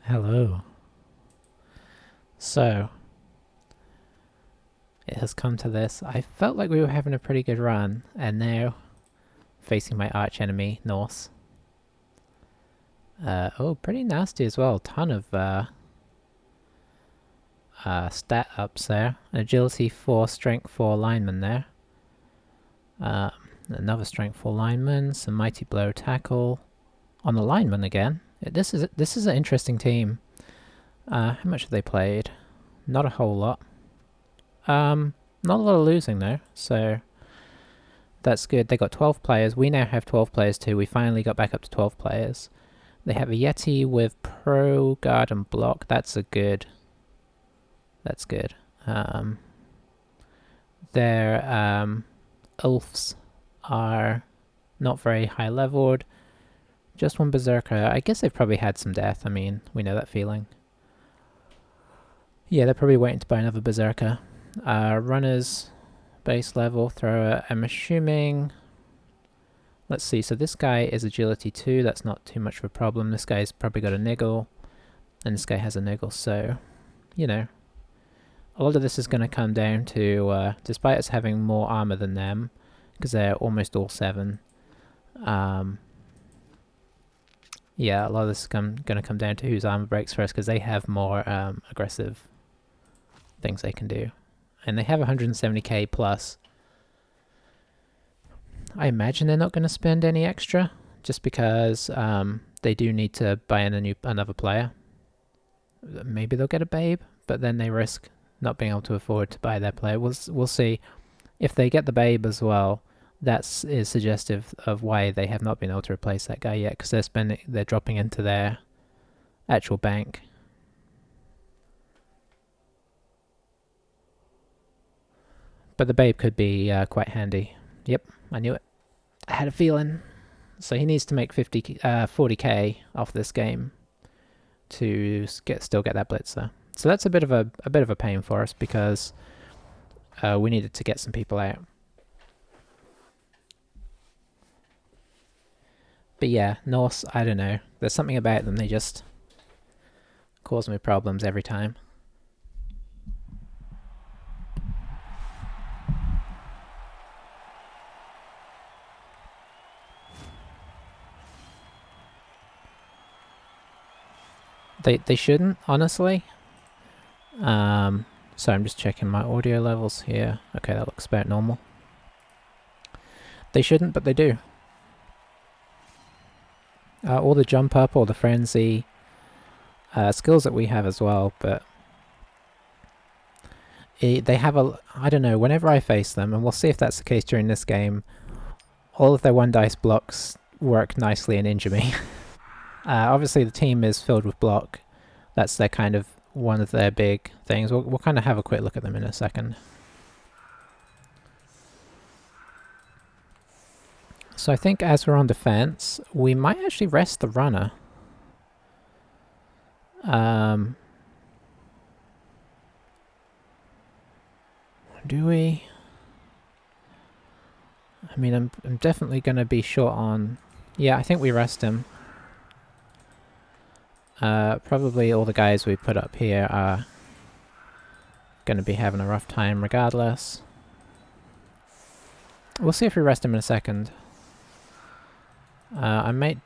Hello. So, it has come to this. I felt like we were having a pretty good run, and now facing my arch enemy, Norse. Oh, pretty nasty as well. Ton of stat ups there. Agility 4, Strength 4 lineman there. Uh, Another Strength 4 lineman, some Mighty Blow tackle. On the lineman again. This is an interesting team. How much have they played? Not a whole lot. Not a lot of losing though, so that's good. They got 12 players. We now have 12 players too. We finally got back up to 12 players. They have a Yeti with Pro, Guard, and Block. That's good. Their Ulfs are not very high leveled. Just one Berserker. I guess they've probably had some death. I mean, we know that feeling. Yeah, they're probably waiting to buy another Berserker. Runners, base level, thrower. I'm assuming... Let's see, so this guy is agility 2, that's not too much of a problem. This guy's probably got a niggle, and this guy has a niggle, so, you know. A lot of this is going to come down to, despite us having more armor than them, because they're almost all 7, yeah, a lot of this is going to come down to whose armor breaks first, because they have more aggressive things they can do. And they have 170k plus. I imagine they're not going to spend any extra, just because they do need to buy in another player. Maybe they'll get a Babe, but then they risk not being able to afford to buy their player. We'll see. If they get the Babe as well, that is suggestive of why they have not been able to replace that guy yet, because they're dropping into their actual bank. But the Babe could be quite handy. Yep, I knew it. I had a feeling. So he needs to make 40k off this game to still get that blitzer. So that's a bit of a pain for us, because we needed to get some people out. But yeah, Norse, I don't know. There's something about them, they just cause me problems every time. They shouldn't, honestly. So I'm just checking my audio levels here. Okay, that looks about normal. They shouldn't, but they do. All the jump up, all the frenzy, skills that we have as well, but they have I don't know, whenever I face them, and we'll see if that's the case during this game, all of their 1 dice blocks work nicely and injure me. Obviously the team is filled with block. That's their kind of one of their big things. We'll kind of have a quick look at them in a second. So I think as we're on defense, we might actually rest the runner. Do we? I mean, I'm definitely going to be short on... Yeah, I think we rest him. Probably all the guys we put up here are going to be having a rough time regardless. We'll see if we rest him in a second. I might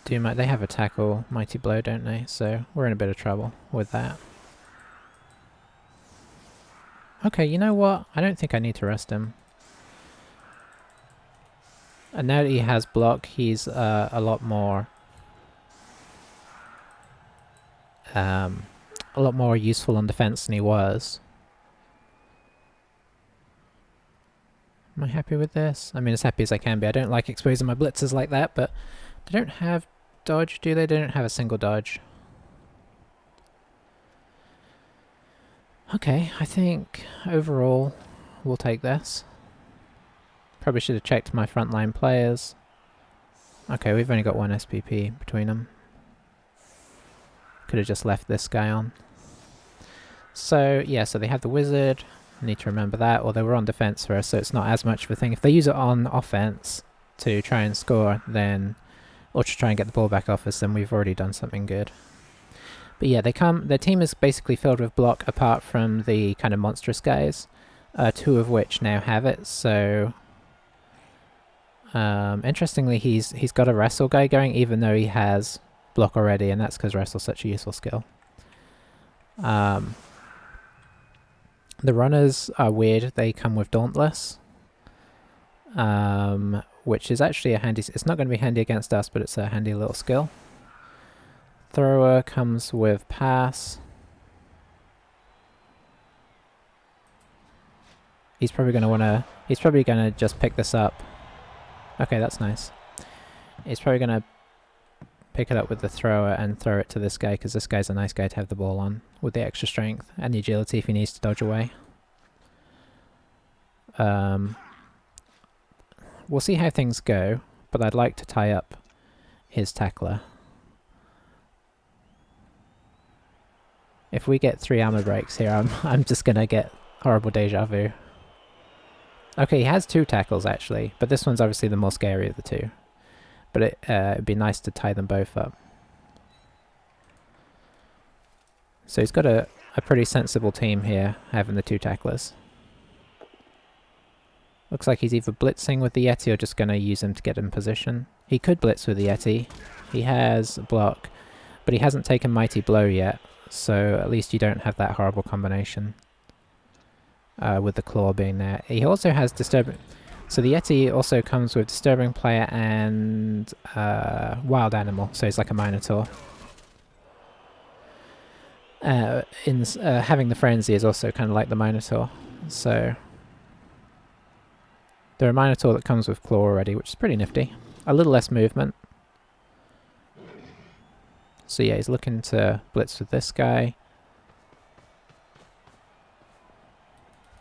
do my... They have a tackle, Mighty Blow, don't they? So we're in a bit of trouble with that. Okay, you know what? I don't think I need to rest him. And now that he has block, he's a lot more useful on defense than he was. Am I happy with this? I mean, as happy as I can be. I don't like exposing my blitzers like that, but they don't have dodge, do they? They don't have a single dodge. Okay, I think overall we'll take this. Probably should have checked my frontline players. Okay, we've only got 1 SPP between them. Could have just left this guy on. So, yeah, so they have the wizard. Need to remember that. Or they were on defense first, so it's not as much of a thing. If they use it on offense to try and score, then... Or to try and get the ball back off us, then we've already done something good. But yeah, their team is basically filled with block apart from the kind of monstrous guys, two of which now have it, so... interestingly, he's got a wrestle guy going, even though he has block already, and that's because wrestle's such a useful skill. The runners are weird. They come with Dauntless, which is actually a handy... It's not going to be handy against us, but it's a handy little skill. Thrower comes with Pass. He's probably going to want to... He's probably going to just pick this up. Okay, that's nice. He's probably going to pick it up with the thrower and throw it to this guy, because this guy's a nice guy to have the ball on, with the extra strength and the agility if he needs to dodge away. We'll see how things go, but I'd like to tie up his tackler. If we get 3 armor breaks here, I'm just gonna get horrible deja vu. Okay, he has 2 tackles actually, but this one's obviously the more scary of the 2. But it'd be nice to tie them both up. So he's got a pretty sensible team here, having the 2 tacklers. Looks like he's either blitzing with the Yeti or just going to use him to get in position. He could blitz with the Yeti. He has block, but he hasn't taken Mighty Blow yet, so at least you don't have that horrible combination with the claw being there. He also has Disturbing... So the Yeti also comes with Disturbing Player and Wild Animal, so he's like a Minotaur. Having the Frenzy is also kind of like the Minotaur, so... They're a Minotaur that comes with Claw already, which is pretty nifty. A little less movement. So yeah, he's looking to blitz with this guy.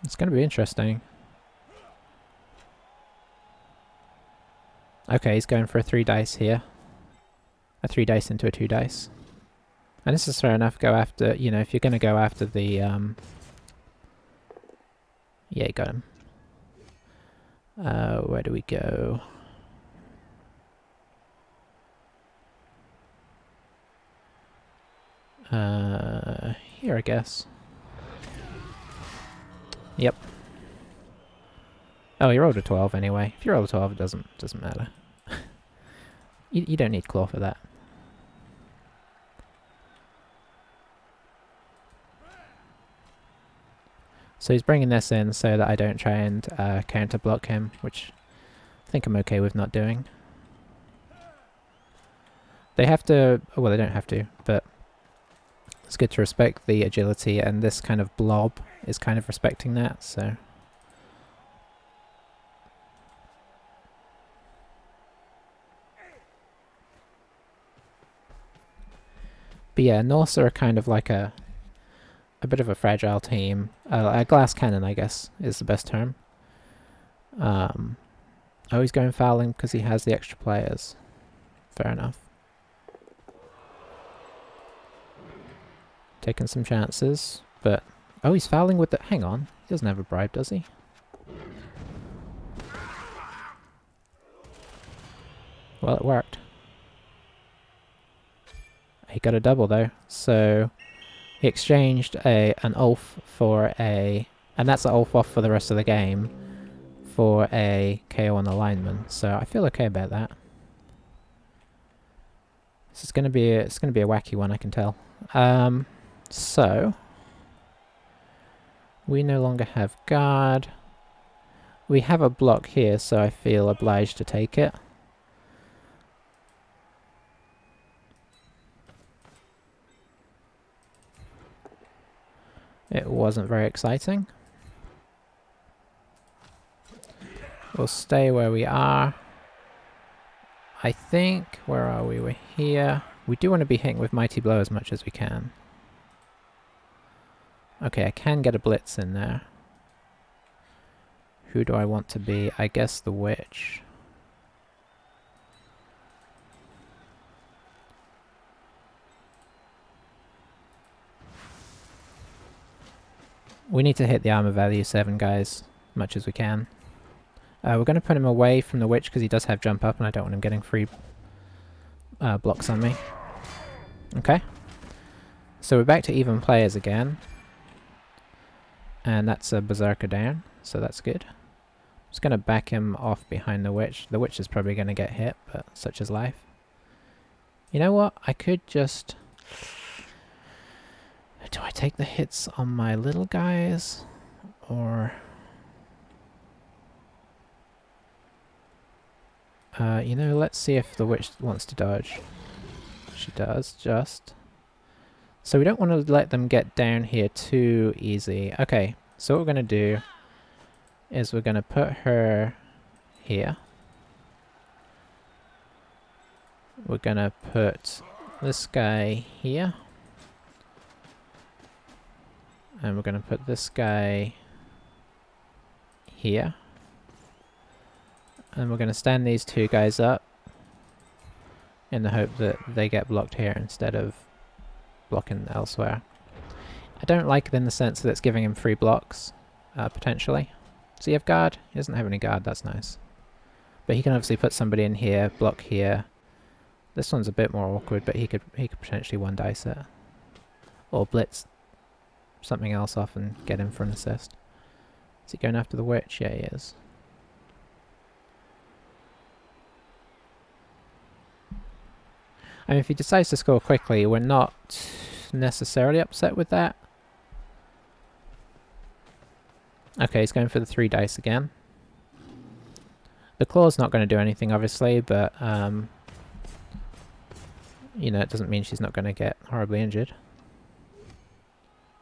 It's going to be interesting. Okay, he's going for a 3 dice here. A 3 dice into a 2 dice. And this is fair enough, go after, you know, if you're going to go after the, yeah, you got him. Where do we go? Here, I guess. Yep. Oh, you rolled a 12 anyway. If you roll a 12, it doesn't matter. You don't need Claw for that. So he's bringing this in so that I don't try and counter block him, which I think I'm okay with not doing. They have to, well, they don't have to, but it's good to respect the agility, and this kind of blob is kind of respecting that, so. But yeah, Norse are kind of like a bit of a fragile team. A glass cannon, I guess, is the best term. Oh, he's going fouling because he has the extra players. Fair enough. Taking some chances, but... Oh, he's fouling with the... Hang on. He doesn't have a bribe, does he? Well, it worked. He got a double, though, so... He exchanged an Ulf for a... And that's an Ulf off for the rest of the game for a KO on the lineman, so I feel okay about that. This is gonna be it's gonna be a wacky one, I can tell. So we no longer have guard. We have a block here, so I feel obliged to take it. It wasn't very exciting. We'll stay where we are. I think, where are we? We're here. We do want to be hitting with Mighty Blow as much as we can. Okay, I can get a blitz in there. Who do I want to be? I guess the witch. We need to hit the armor value 7, guys, as much as we can. We're going to put him away from the witch because he does have jump up and I don't want him getting free blocks on me. Okay. So we're back to even players again. And that's a Berserker down, so that's good. Just going to back him off behind the Witch. The Witch is probably going to get hit, but such is life. You know what? I could just... Do I take the hits on my little guys? Or... you know, let's see if the Witch wants to dodge. She does, just. So we don't want to let them get down here too easy. Okay, so what we're going to do is we're going to put her here. We're going to put this guy here. And we're going to put this guy here. And we're going to stand these two guys up in the hope that they get blocked here instead of blocking elsewhere. I don't like it in the sense that it's giving him free blocks, potentially. Does he have guard? He doesn't have any guard, that's nice. But he can obviously put somebody in here, block here. This one's a bit more awkward, but he could potentially one dice it. Or blitz something else off and get him for an assist. Is he going after the Witch? Yeah, he is. I mean, if he decides to score quickly, we're not necessarily upset with that. Okay, he's going for the 3 dice again. The claw's not going to do anything, obviously, but, you know, it doesn't mean she's not going to get horribly injured.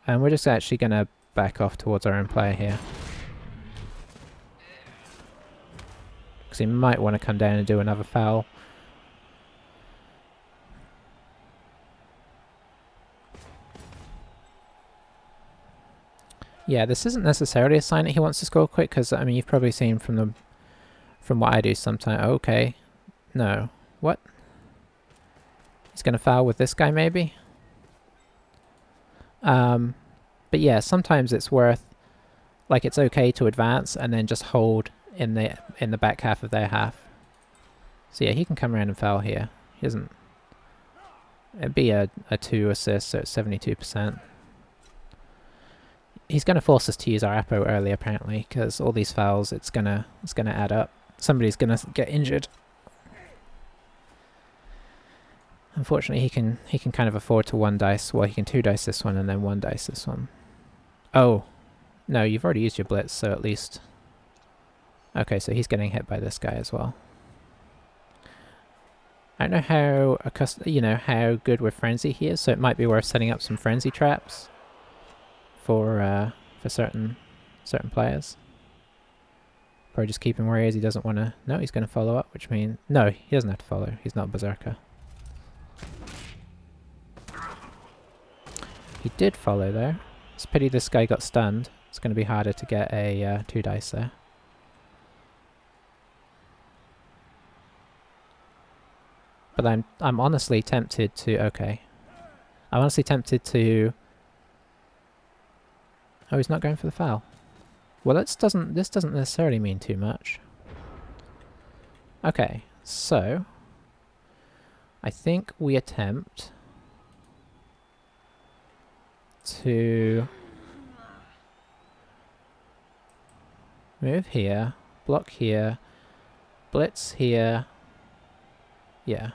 And we're just actually going to back off towards our own player here. Because he might want to come down and do another foul. Yeah, this isn't necessarily a sign that he wants to score quick, because, I mean, you've probably seen from what I do sometimes. Okay. No. What? He's going to foul with this guy, maybe? But yeah, sometimes it's worth... Like, it's okay to advance and then just hold in the back half of their half. So yeah, he can come around and foul here. He doesn't... It'd be a 2 assist, so it's 72%. He's going to force us to use our Apo early, apparently, because all these fouls, it's gonna add up. Somebody's going to get injured. Unfortunately, he can kind of afford to 1 dice. Well, he can 2 dice this one and then 1 dice this one. Oh, no, you've already used your blitz, so at least... Okay, so he's getting hit by this guy as well. I don't know how how good with frenzy he is, so it might be worth setting up some frenzy traps for certain players. Probably just keep him where he is. He doesn't want to... No, he's going to follow up, which means... No, he doesn't have to follow. He's not a Berserker. He did follow there. It's a pity this guy got stunned. It's going to be harder to get a 2 dice there. But I'm honestly tempted to... Okay. I'm honestly tempted to... Oh, he's not going for the foul. Well, this doesn't necessarily mean too much. Okay, so... I think we attempt... to... move here, block here, blitz here. Yeah.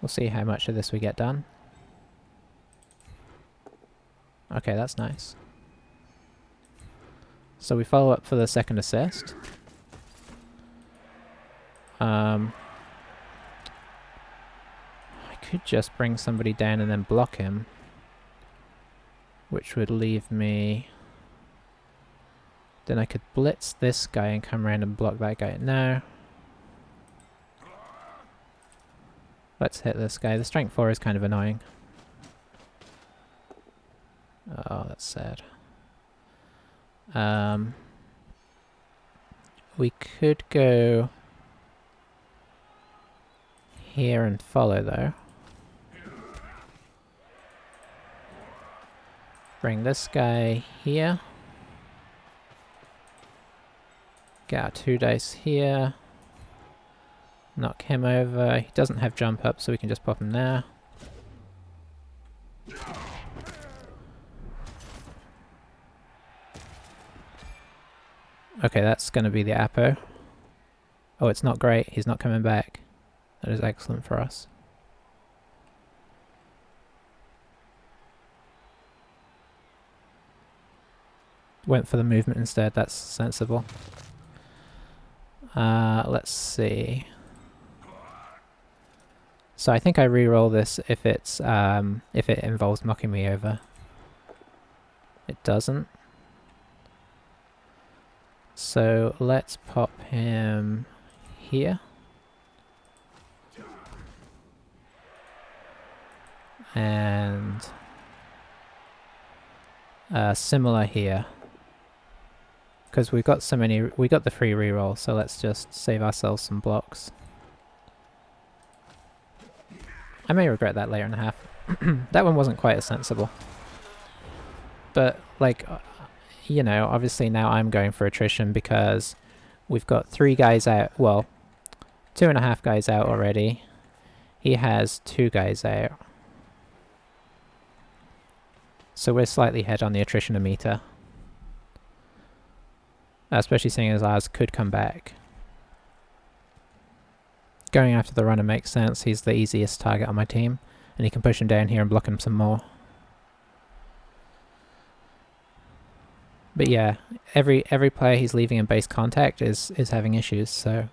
We'll see how much of this we get done. Okay, that's nice. So we follow up for the 2nd assist. I could just bring somebody down and then block him, which would leave me... Then I could blitz this guy and come around and block that guy. No. Let's hit this guy. The strength 4 is kind of annoying. Oh, that's sad. We could go here and follow though. Bring this guy here. Get our 2 dice here. Knock him over. He doesn't have jump up, so we can just pop him there. Okay, that's going to be the Apo. Oh, it's not great. He's not coming back. That is excellent for us. Went for the movement instead. That's sensible. Let's see. So I think I re-roll this if it's if it involves knocking me over. It doesn't. So let's pop him here. And similar here. Because we've got so many, we got the free reroll, so let's just save ourselves some blocks. I may regret that later in the half. That one wasn't quite as sensible. But, like, you know, obviously now I'm going for attrition because we've got 3 guys out, well, 2.5 guys out already. He has 2 guys out. So we're slightly ahead on the attrition meter. Especially seeing as ours could come back. Going after the runner makes sense. He's the easiest target on my team. And you can push him down here and block him some more. But yeah, every player he's leaving in base contact is having issues, so...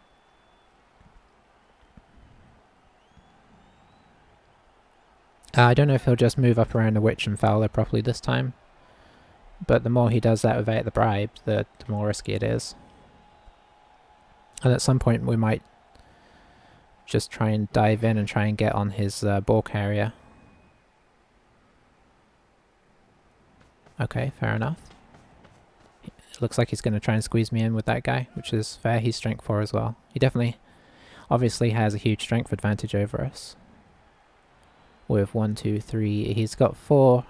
I don't know if he'll just move up around the witch and Fowler properly this time. But the more he does that without the bribe, the more risky it is. And at some point we might just try and dive in and try and get on his ball carrier. Okay, fair enough. It looks like he's going to try and squeeze me in with that guy, which is fair. He's strength 4 as well. He definitely, obviously has a huge strength advantage over us. With 1, 2, 3, he's got 4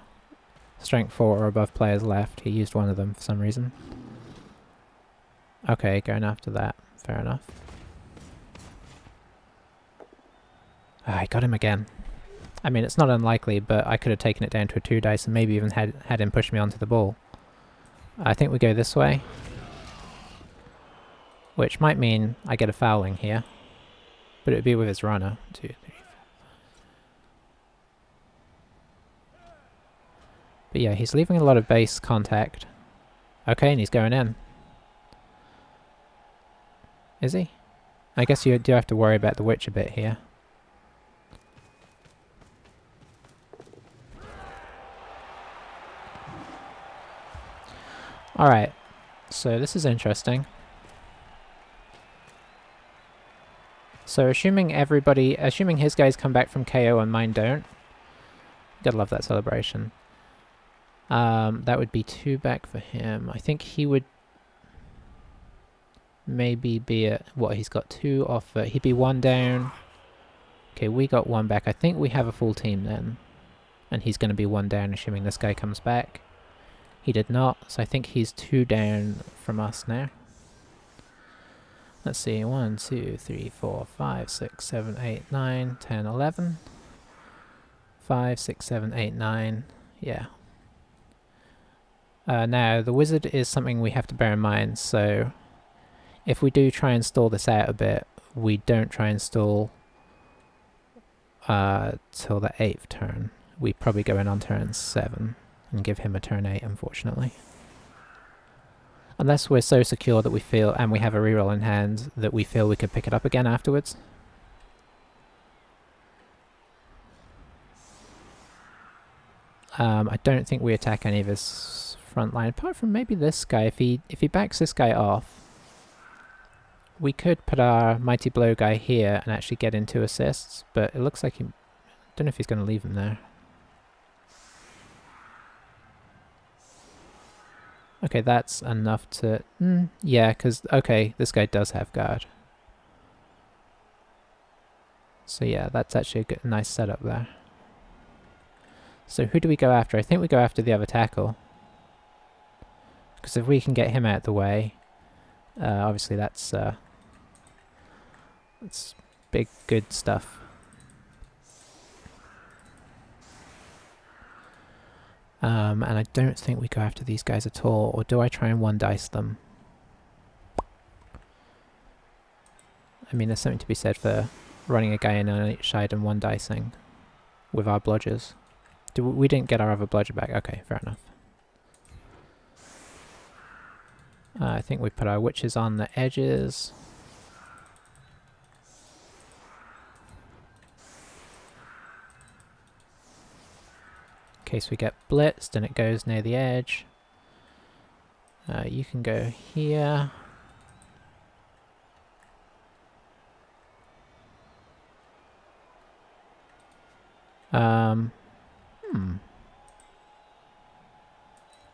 strength 4 or above players left. He used one of them for some reason. Okay, going after that. Fair enough. Ah, I got him again. I mean, it's not unlikely, but I could have taken it down to a 2 dice and maybe even had him push me onto the ball. I think we go this way. Which might mean I get a fouling here. But it would be with his runner. 2, 3, 4. But yeah, he's leaving a lot of base contact. Okay, and he's going in. Is he? I guess you do have to worry about the witch a bit here. Alright, so this is interesting. So assuming his guys come back from KO and mine don't. Gotta love that celebration. That would be 2 back for him. I think he would maybe be at, what, he's got 2 off, he'd be 1 down. Okay, we got 1 back. I think we have a full team then. And he's going to be 1 down, assuming this guy comes back. He did not, so I think he's 2 down from us now. Let's see, 1, 2, 3, 4, 5, 6, 7, 8, 9, 10, 11. 5, 6, 7, 8, 9. Yeah. Now, the wizard is something we have to bear in mind, so if we do try and stall this out a bit, we don't try and stall till the 8th turn. We probably go in on turn 7 and give him a turn 8, unfortunately. Unless we're so secure that we feel, and we have a reroll in hand, that we feel we could pick it up again afterwards. I don't think we attack any of his front line, apart from maybe this guy. If he backs this guy off, we could put our Mighty Blow guy here and actually get into assists, but it looks like he... don't know if he's going to leave him there. Okay, that's enough to... yeah, because... okay, this guy does have guard. So yeah, that's actually a good, nice setup there. So who do we go after? I think we go after the other tackle. Because if we can get him out of the way, obviously that's big, good stuff. And I don't think we go after these guys at all, or do I try and one dice them? I mean, there's something to be said for running a guy in on each side and one dicing with our bludgers. We didn't get our other bludger back. Okay, fair enough. I think we put our witches on the edges. In case we get blitzed and it goes near the edge. You can go here.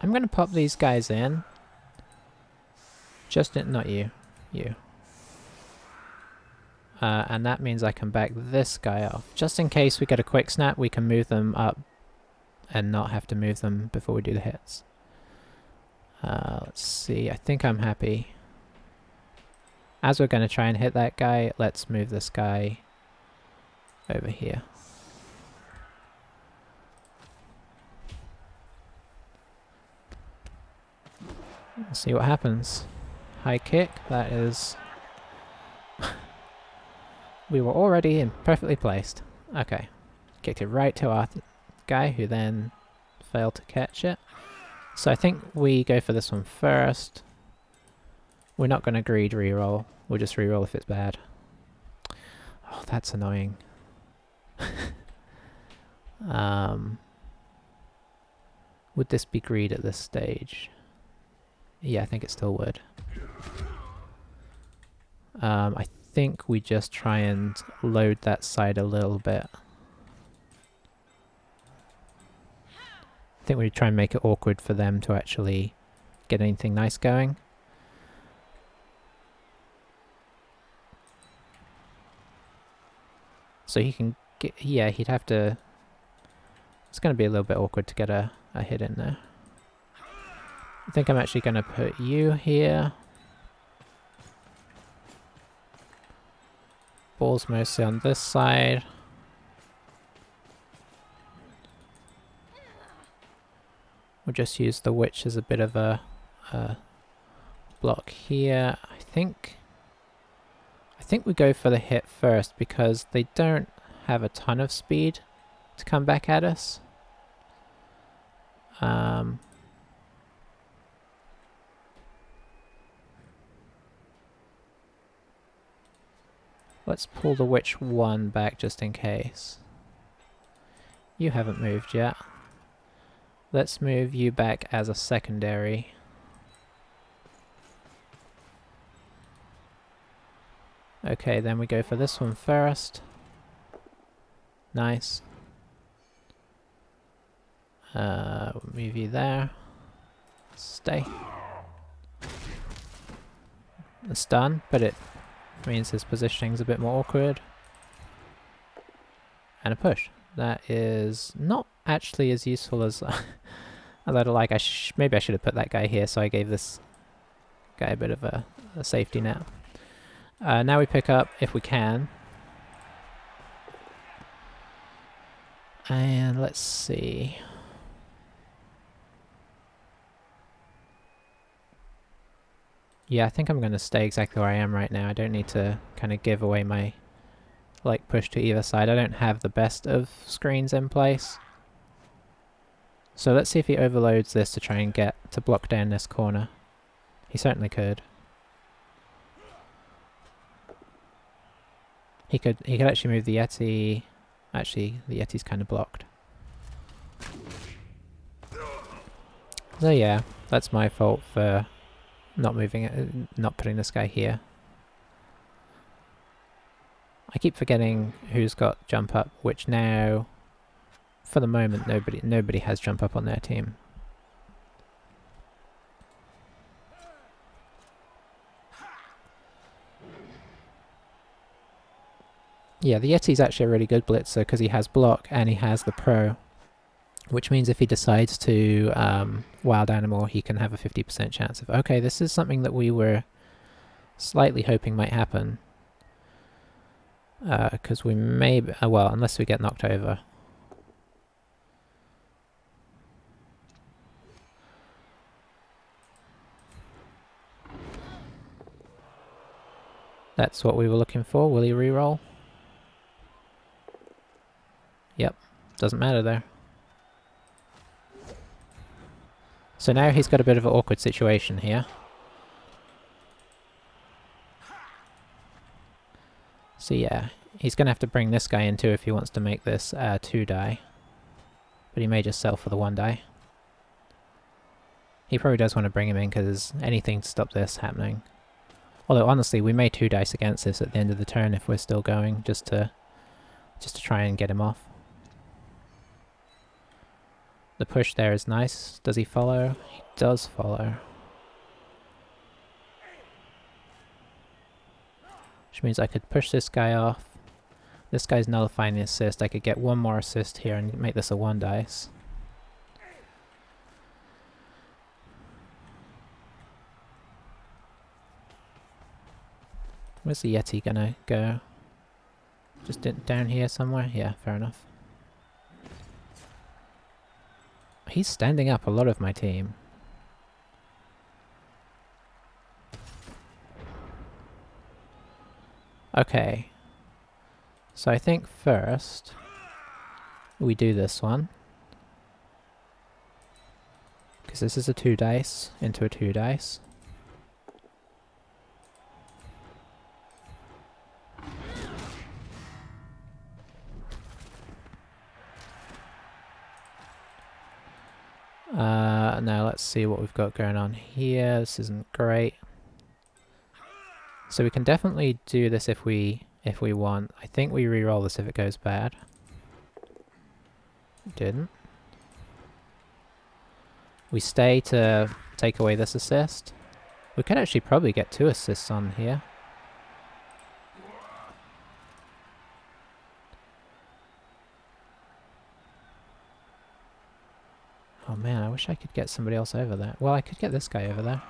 I'm gonna pop these guys in. Not you. You. And that means I can back this guy off. Just in case we get a quick snap, we can move them up and not have to move them before we do the hits. Let's see, I think I'm happy. As we're going to try and hit that guy, let's move this guy over here. Let's see what happens. High kick, that is... We were already in perfectly placed. Okay. Kicked it right to our guy, who then failed to catch it. So I think we go for this one first. We're not going to greed reroll. We'll just reroll if it's bad. Oh, that's annoying. Would this be greed at this stage? Yeah, I think it still would. I think we just try and load that side a little bit. I think we try and make it awkward for them to actually get anything nice going. So he can get, yeah, he'd have to, it's going to be a little bit awkward to get a hit in there. I think I'm actually going to put you here. Ball's mostly on this side. We'll just use the witch as a bit of a block here. I think we go for the hit first because they don't have a ton of speed to come back at us. Let's pull the witch 1 back just in case. You haven't moved yet. Let's move you back as a secondary. Okay, then we go for this one first. Nice. Move you there. Stay. It's done, but it means his positioning's a bit more awkward. And a push. That is not actually as useful as I'd like. Maybe I should have put that guy here, so I gave this guy a bit of a safety net. Now we pick up, if we can. And let's see. Yeah, I think I'm going to stay exactly where I am right now. I don't need to kind of give away my push to either side. I don't have the best of screens in place. So let's see if he overloads this to try and get to block down this corner. He certainly could. He could actually move the Yeti. Actually, the Yeti's kind of blocked. So yeah, that's my fault for not moving it, not putting this guy here. I keep forgetting who's got jump up, which now, for the moment, nobody has jump up on their team. Yeah, the Yeti's actually a really good blitzer because he has block and he has the pro, which means if he decides to wild animal, he can have a 50% chance of, okay, this is something that we were slightly hoping might happen. Because we may, well, unless we get knocked over. That's what we were looking for. Will he reroll? Yep. Doesn't matter there. So now he's got a bit of an awkward situation here. So yeah, he's going to have to bring this guy in too if he wants to make this 2 die. But he may just sell for the 1 die. He probably does want to bring him in because anything to stop this happening. Although honestly, we may 2 dice against this at the end of the turn if we're still going, just to try and get him off. The push there is nice. Does he follow? He does follow. Which means I could push this guy off. This guy's nullifying the assist. I could get 1 more assist here and make this a 1 dice. Where's the Yeti gonna go? Just down here somewhere? Yeah, fair enough. He's standing up a lot of my team. Okay. So I think first we do this one. Because this is a 2 dice into a 2 dice. Now let's see what we've got going on here. This isn't great. So we can definitely do this if we want. I think we re-roll this if it goes bad. Didn't. We stay to take away this assist. We could actually probably get 2 assists on here. Oh man, I wish I could get somebody else over there. Well, I could get this guy over there.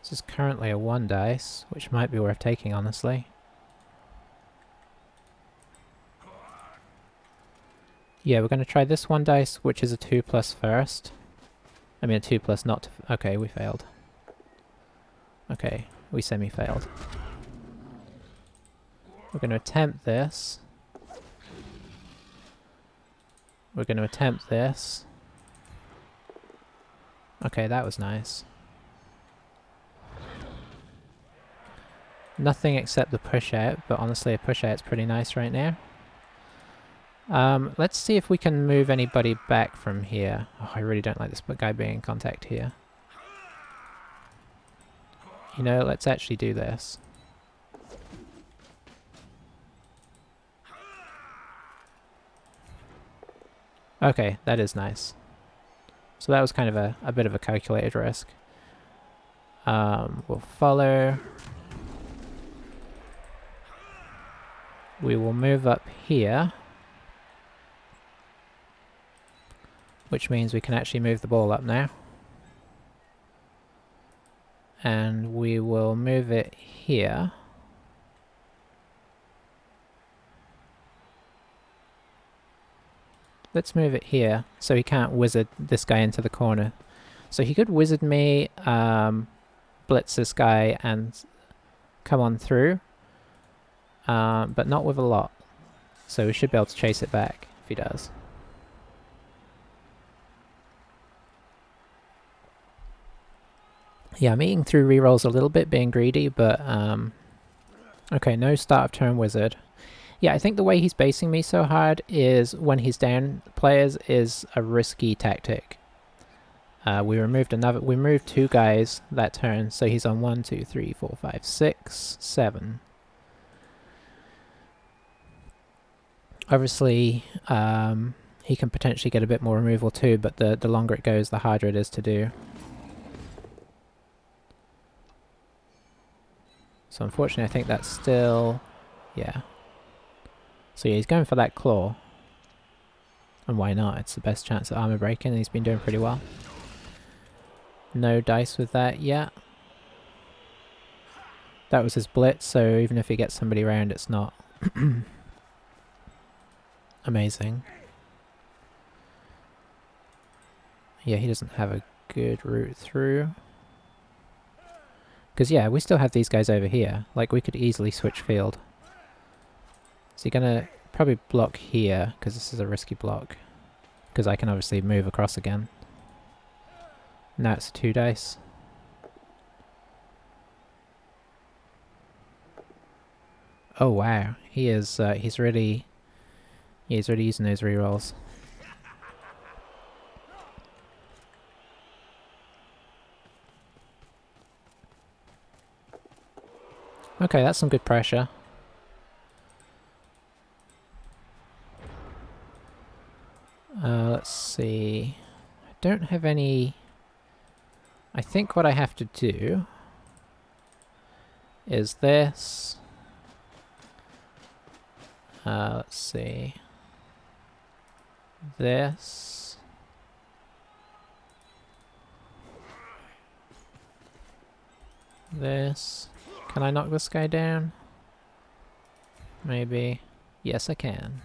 This is currently a 1 dice, which might be worth taking, honestly. Yeah, we're going to try this 1 dice, which is a 2 plus first. I mean a 2 plus not... Okay, we failed. Okay, we semi-failed. We're going to attempt this. We're going to attempt this. Okay, that was nice. Nothing except the push out, but honestly a push out's pretty nice right now. Let's see if we can move anybody back from here. Oh, I really don't like this guy being in contact here. You know, let's actually do this. Okay, that is nice. So that was kind of a bit of a calculated risk. We'll follow. We will move up here. Which means we can actually move the ball up now. And we will move it here. Let's move it here so he can't wizard this guy into the corner. So he could wizard me, blitz this guy and come on through. But not with a lot. So we should be able to chase it back if he does. Yeah, I'm eating through rerolls a little bit, being greedy, but okay, no start of turn wizard. Yeah, I think the way he's basing me so hard is when he's down players is a risky tactic. We moved 2 guys that turn, so he's on 1, 2, 3, 4, 5, 6, 7. Obviously, he can potentially get a bit more removal too, but the longer it goes, the harder it is to do. So unfortunately, I think that's still... yeah. So yeah, he's going for that claw. And why not? It's the best chance at armor breaking, and he's been doing pretty well. No dice with that yet. That was his blitz, so even if he gets somebody around, it's not amazing. Yeah, he doesn't have a good route through. Because, yeah, we still have these guys over here. Like, we could easily switch field. Is he gonna probably block here, because this is a risky block. Because I can obviously move across again. Now it's 2 dice. Oh wow, he is. He's really using those rerolls. Okay, that's some good pressure. Let's see. I don't have any. I think what I have to do is this. Let's see. This. This. Can I knock this guy down? Maybe. Yes, I can.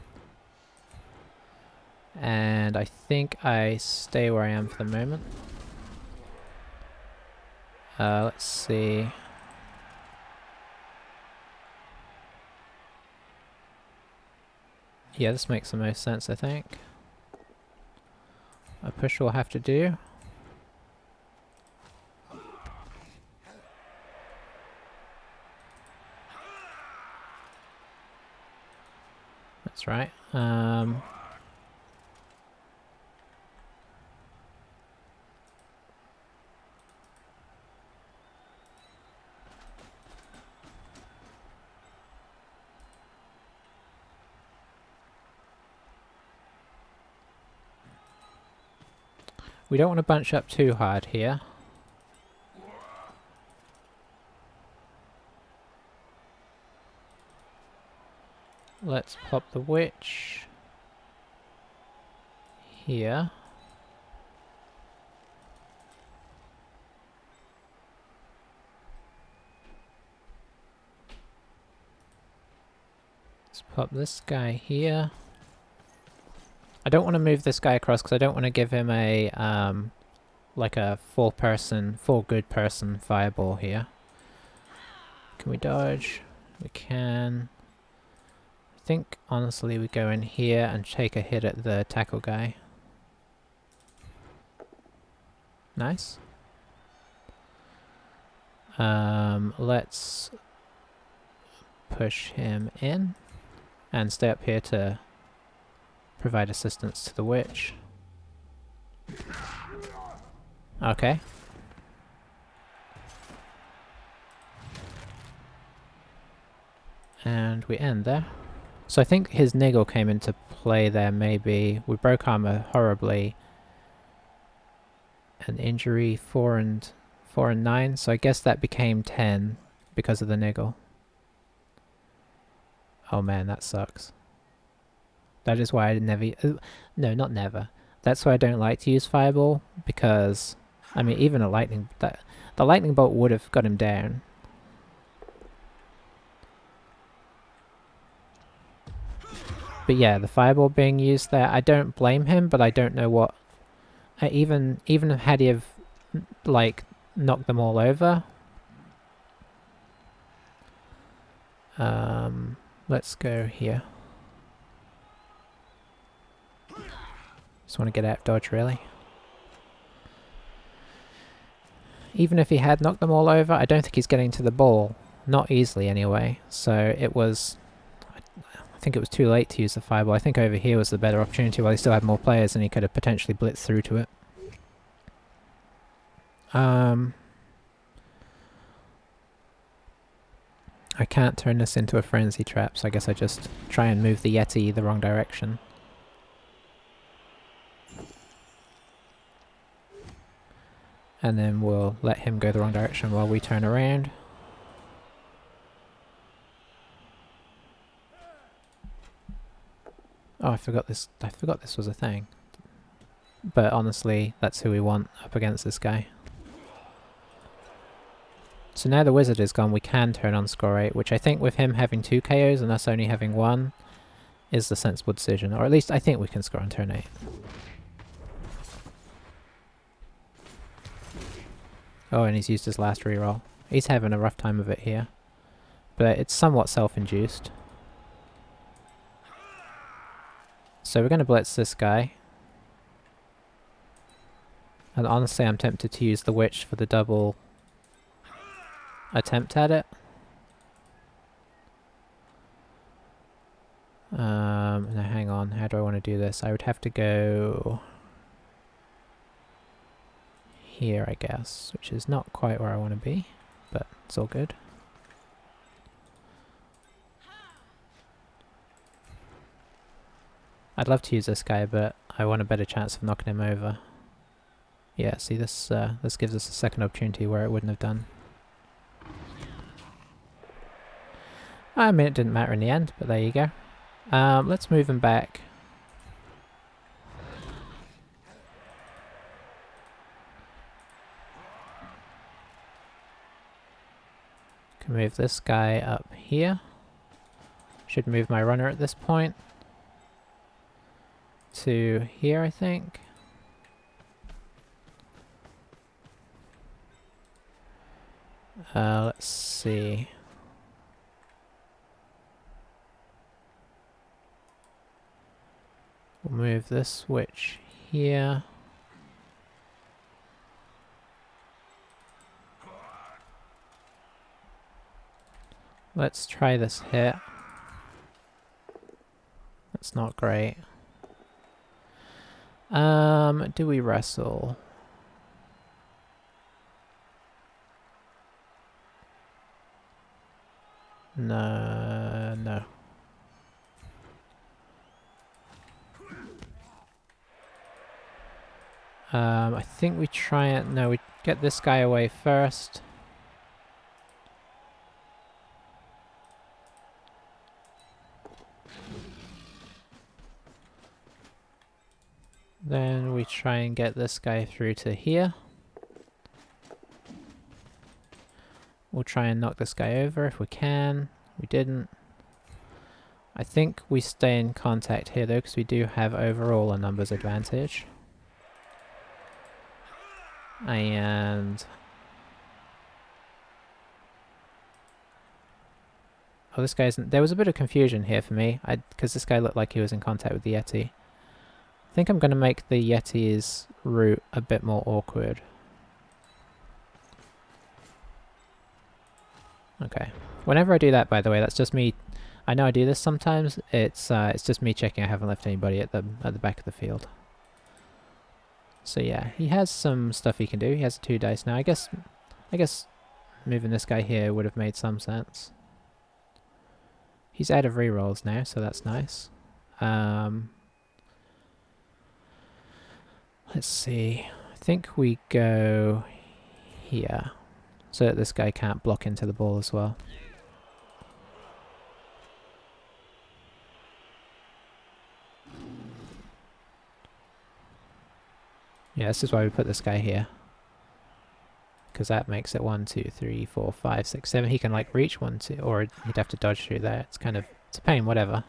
And I think I stay where I am for the moment. Let's see. Yeah, this makes the most sense, I think. A push will have to do. That's right. We don't want to bunch up too hard here. Let's pop the witch here. Let's pop this guy here. I don't want to move this guy across because I don't want to give him a like a full good person fireball here. Can we dodge? We can. I think honestly we go in here and take a hit at the tackle guy. Nice. Let's push him in and stay up here to provide assistance to the witch. Okay. And we end there. So I think his niggle came into play there maybe. We broke armor horribly. An injury 4 and 9, so I guess that became 10 because of the niggle. Oh man, that sucks. That is why I never... no, not never. That's why I don't like to use Fireball, because... I mean, even a lightning... the lightning bolt would have got him down. But yeah, the Fireball being used there, I don't blame him, but I don't know what... even had he have, like, knocked them all over... let's go here. Just want to get out dodge, really. Even if he had knocked them all over, I don't think he's getting to the ball. Not easily, anyway. So it was... I think it was too late to use the fireball. I think over here was the better opportunity while he still had more players and he could have potentially blitzed through to it. I can't turn this into a frenzy trap, so I guess I just try and move the Yeti the wrong direction. And then we'll let him go the wrong direction while we turn around. Oh, I forgot this was a thing. But honestly, that's who we want up against this guy. So now the wizard is gone, we can turn on score 8, which I think with him having 2 KOs and us only having 1 is the sensible decision. Or at least I think we can score on turn 8. Oh, and he's used his last reroll. He's having a rough time of it here. But it's somewhat self-induced. So we're going to blitz this guy. And honestly, I'm tempted to use the witch for the double attempt at it. Now hang on, how do I want to do this? I would have to go here, I guess, which is not quite where I want to be, but it's all good. I'd love to use this guy, but I want a better chance of knocking him over. Yeah, see, this gives us a second opportunity where it wouldn't have done. I mean, it didn't matter in the end, but there you go. Let's move him back. Can move this guy up here. Should move my runner at this point to here, I think. Let's see. We'll move this switch here. Let's try this hit. That's not great. Do we wrestle? No, no. I think we try it. No, we get this guy away first. Then we try and get this guy through to here. We'll try and knock this guy over if we can. We didn't. I think we stay in contact here though, because we do have overall a numbers advantage. And oh, this guy's... There was a bit of confusion here for me, because this guy looked like he was in contact with the Yeti. I think I'm going to make the Yeti's route a bit more awkward. Okay. Whenever I do that, by the way, that's just me. I know I do this sometimes. It's just me checking I haven't left anybody at the back of the field. So yeah, he has some stuff he can do. He has 2 dice now. I guess moving this guy here would have made some sense. He's out of rerolls now, so that's nice. Let's see. I think we go here, so that this guy can't block into the ball as well. Yeah, this is why we put this guy here. Because that makes it 1, 2, 3, 4, 5, 6, 7. He can like reach 1, 2, or he'd have to dodge through there. It's kind of, it's a pain, whatever.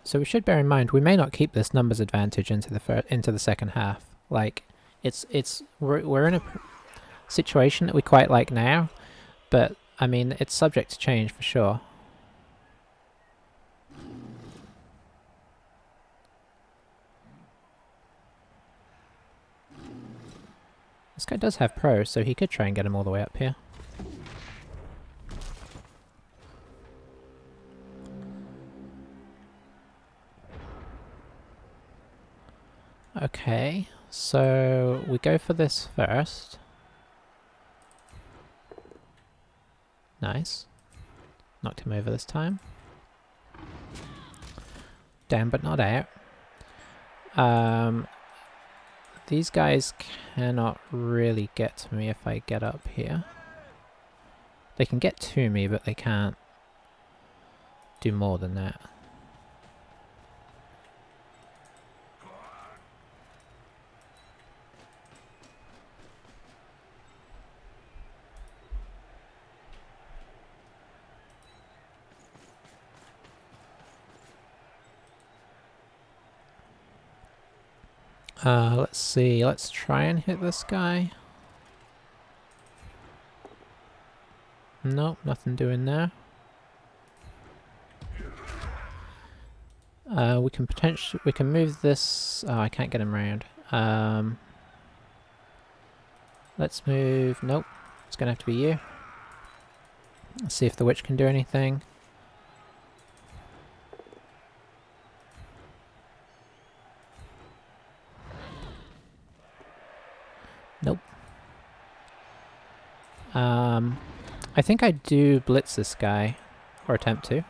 So we should bear in mind we may not keep this numbers advantage into the second half. Like, we're in a situation that we quite like now, but I mean it's subject to change for sure. This guy does have pros, so he could try and get him all the way up here. Okay, so we go for this first. Nice. Knocked him over this time. Down but not out. These guys cannot really get to me if I get up here. They can get to me, but they can't do more than that. Let's see, let's try and hit this guy. Nope, nothing doing there. We can move this. Oh, I can't get him around. Let's move. Nope, it's gonna have to be you. Let's see if the witch can do anything. Nope. I think I do blitz this guy, or attempt to.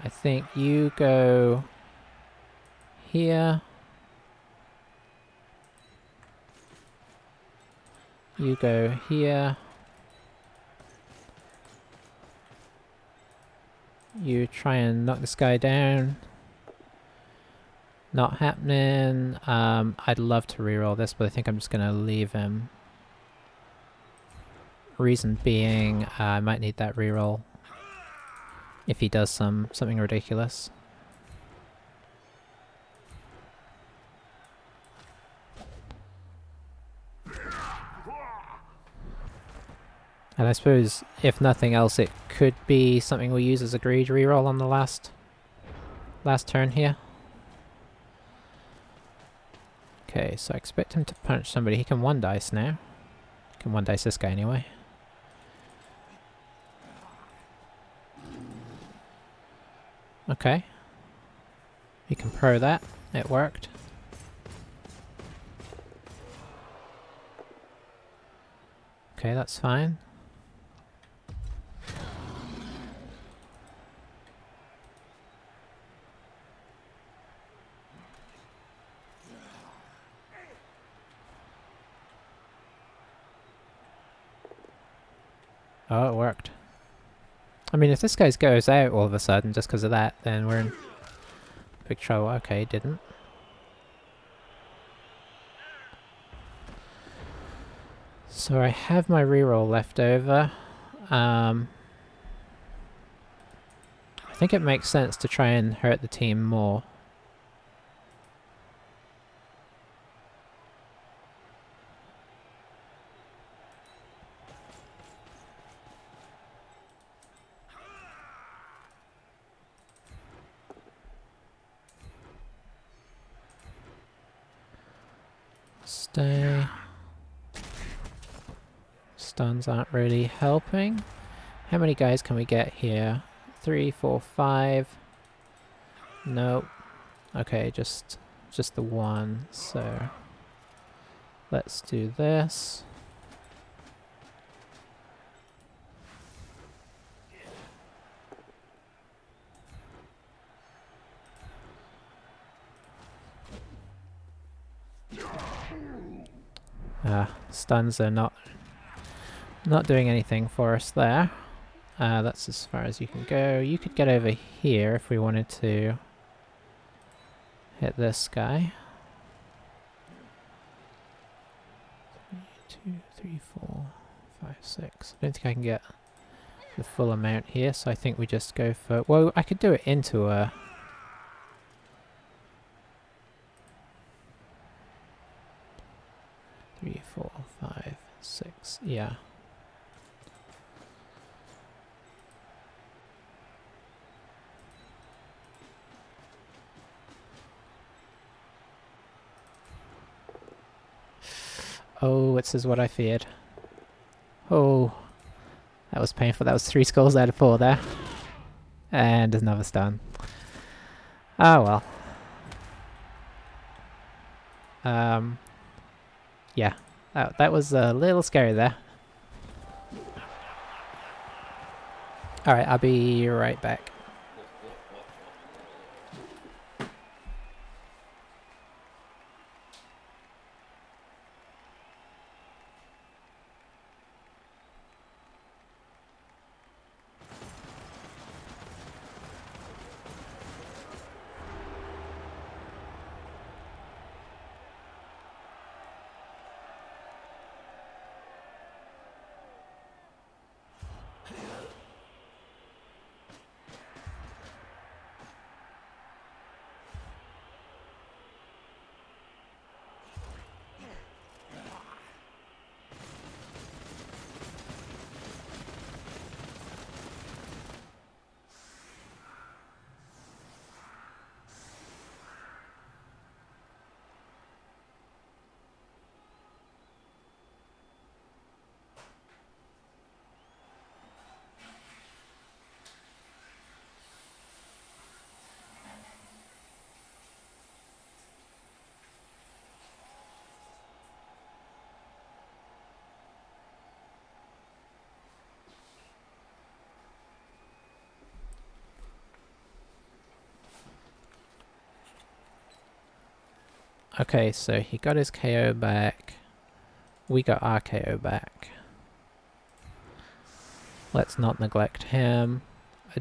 I think you go here. You go here. You try and knock this guy down. Not happening. I'd love to reroll this, but I think I'm just gonna leave him. Reason being, I might need that reroll if he does something ridiculous. And I suppose, if nothing else, it could be something we'll use as a greed reroll on the last turn here. Okay, so I expect him to punch somebody. He can one dice now. He can one dice this guy anyway. Okay. You can pro that. It worked. Okay, that's fine. Oh, it worked. I mean, if this guy goes out all of a sudden just because of that, then we're in big trouble. Okay, didn't. So I have my reroll left over. I think it makes sense to try and hurt the team more. Stay. Stuns aren't really helping. How many guys can we get here? 3, 4, 5. Nope. Okay, just the one. So let's do this. Stuns are not doing anything for us there. That's as far as you can go. You could get over here if we wanted to hit this guy. 2, 3, 4, 5, 6. I don't think I can get the full amount here, so I think we just go for... Well, I could do it into a... Three, 4, 5, 6. Yeah. Oh, this is what I feared. Oh, that was painful. That was 3 skulls out of 4 there. And another stun. Oh well. Yeah, that was a little scary there. Alright, I'll be right back. Okay, so he got his KO back. We got our KO back. Let's not neglect him.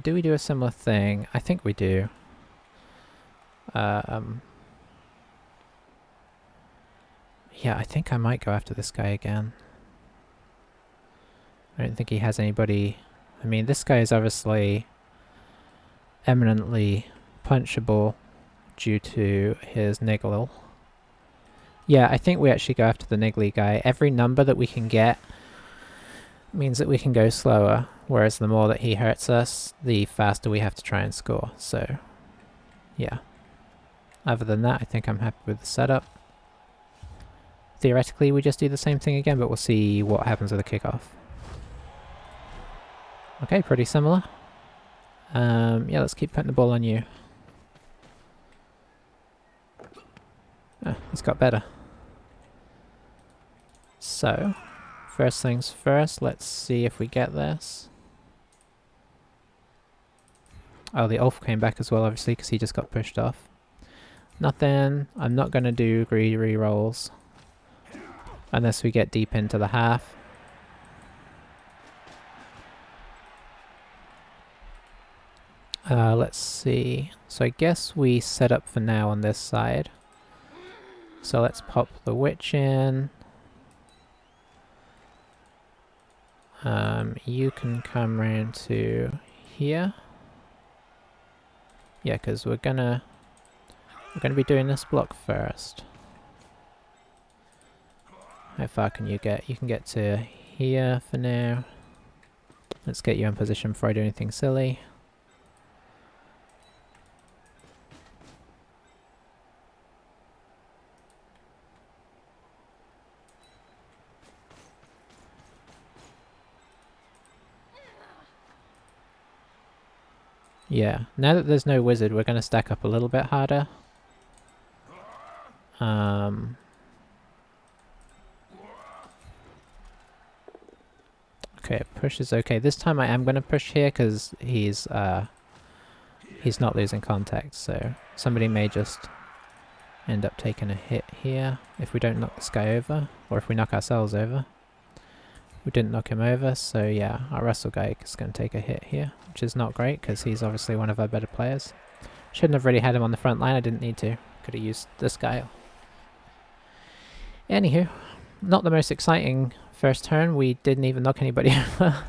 Do we do a similar thing? I think we do. Yeah, I think I might go after this guy again. I don't think he has anybody... I mean, this guy is obviously eminently punchable due to his Niggle. Yeah, I think we actually go after the Niggly guy. Every number that we can get means that we can go slower, whereas the more that he hurts us, the faster we have to try and score. So, yeah. Other than that, I think I'm happy with the setup. Theoretically, we just do the same thing again, but we'll see what happens with the kickoff. Okay, pretty similar. Yeah, let's keep putting the ball on you. Oh, he's got better. So, first things first, let's see if we get this. Oh, the Ulf came back as well, obviously, because he just got pushed off. Nothing. I'm not going to do greedy re-rolls unless we get deep into the half. Let's see. So I guess we set up for now on this side. So let's pop the witch in. You can come round to here. Yeah, because we're gonna be doing this block first. How far can you get? You can get to here for now. Let's get you in position before I do anything silly. Yeah, now that there's no wizard, we're going to stack up a little bit harder. Okay, push is okay. This time I am going to push here because he's not losing contact, so somebody may just end up taking a hit here if we don't knock this guy over, or if we knock ourselves over. We didn't knock him over, so yeah, our wrestle guy is going to take a hit here, which is not great because he's obviously one of our better players. Shouldn't have really had him on the front line, I didn't need to. Could have used this guy. Anywho, not the most exciting first turn. We didn't even knock anybody over,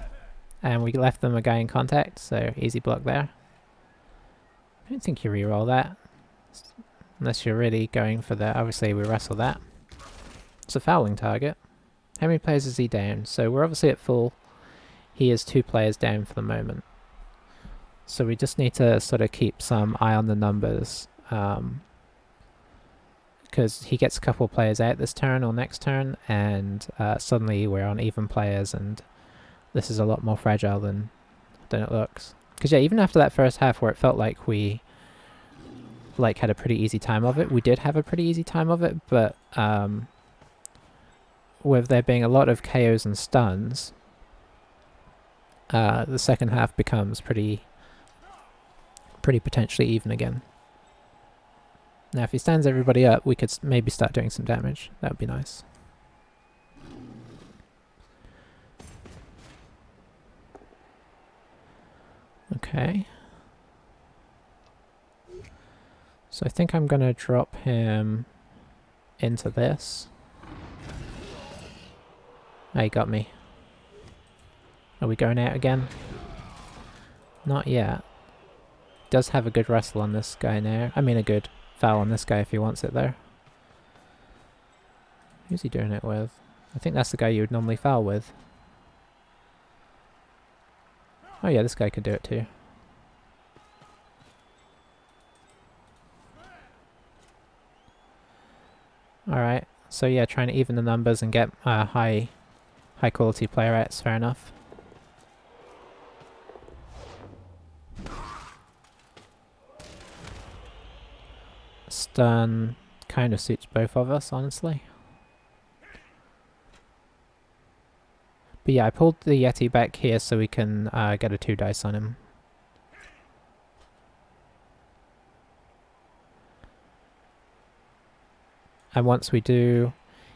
and we left them a guy in contact, so easy block there. I don't think you reroll that, unless you're really going for the... Obviously we wrestle that. It's a fouling target. How many players is he down? So we're obviously at full. He is 2 players down for the moment. So we just need to sort of keep some eye on the numbers. Because he gets a couple of players out this turn or next turn, and suddenly we're on even players, and this is a lot more fragile than it looks. Because yeah, even after that first half where it felt like we had a pretty easy time of it, we did have a pretty easy time of it, but with there being a lot of KOs and stuns, the second half becomes pretty potentially even again. Now if he stands everybody up, we could maybe start doing some damage. That would be nice. Okay. So I think I'm going to drop him into this. Oh, he got me. Are we going out again? Not yet. Does have a good wrestle on this guy now. I mean a good foul on this guy if he wants it there. Who's he doing it with? I think that's the guy you would normally foul with. Oh yeah, this guy could do it too. Alright, so yeah, trying to even the numbers and get high quality player outs, fair enough. Stun kind of suits both of us, honestly. But yeah, I pulled the Yeti back here so we can get a 2 dice on him. And once we do,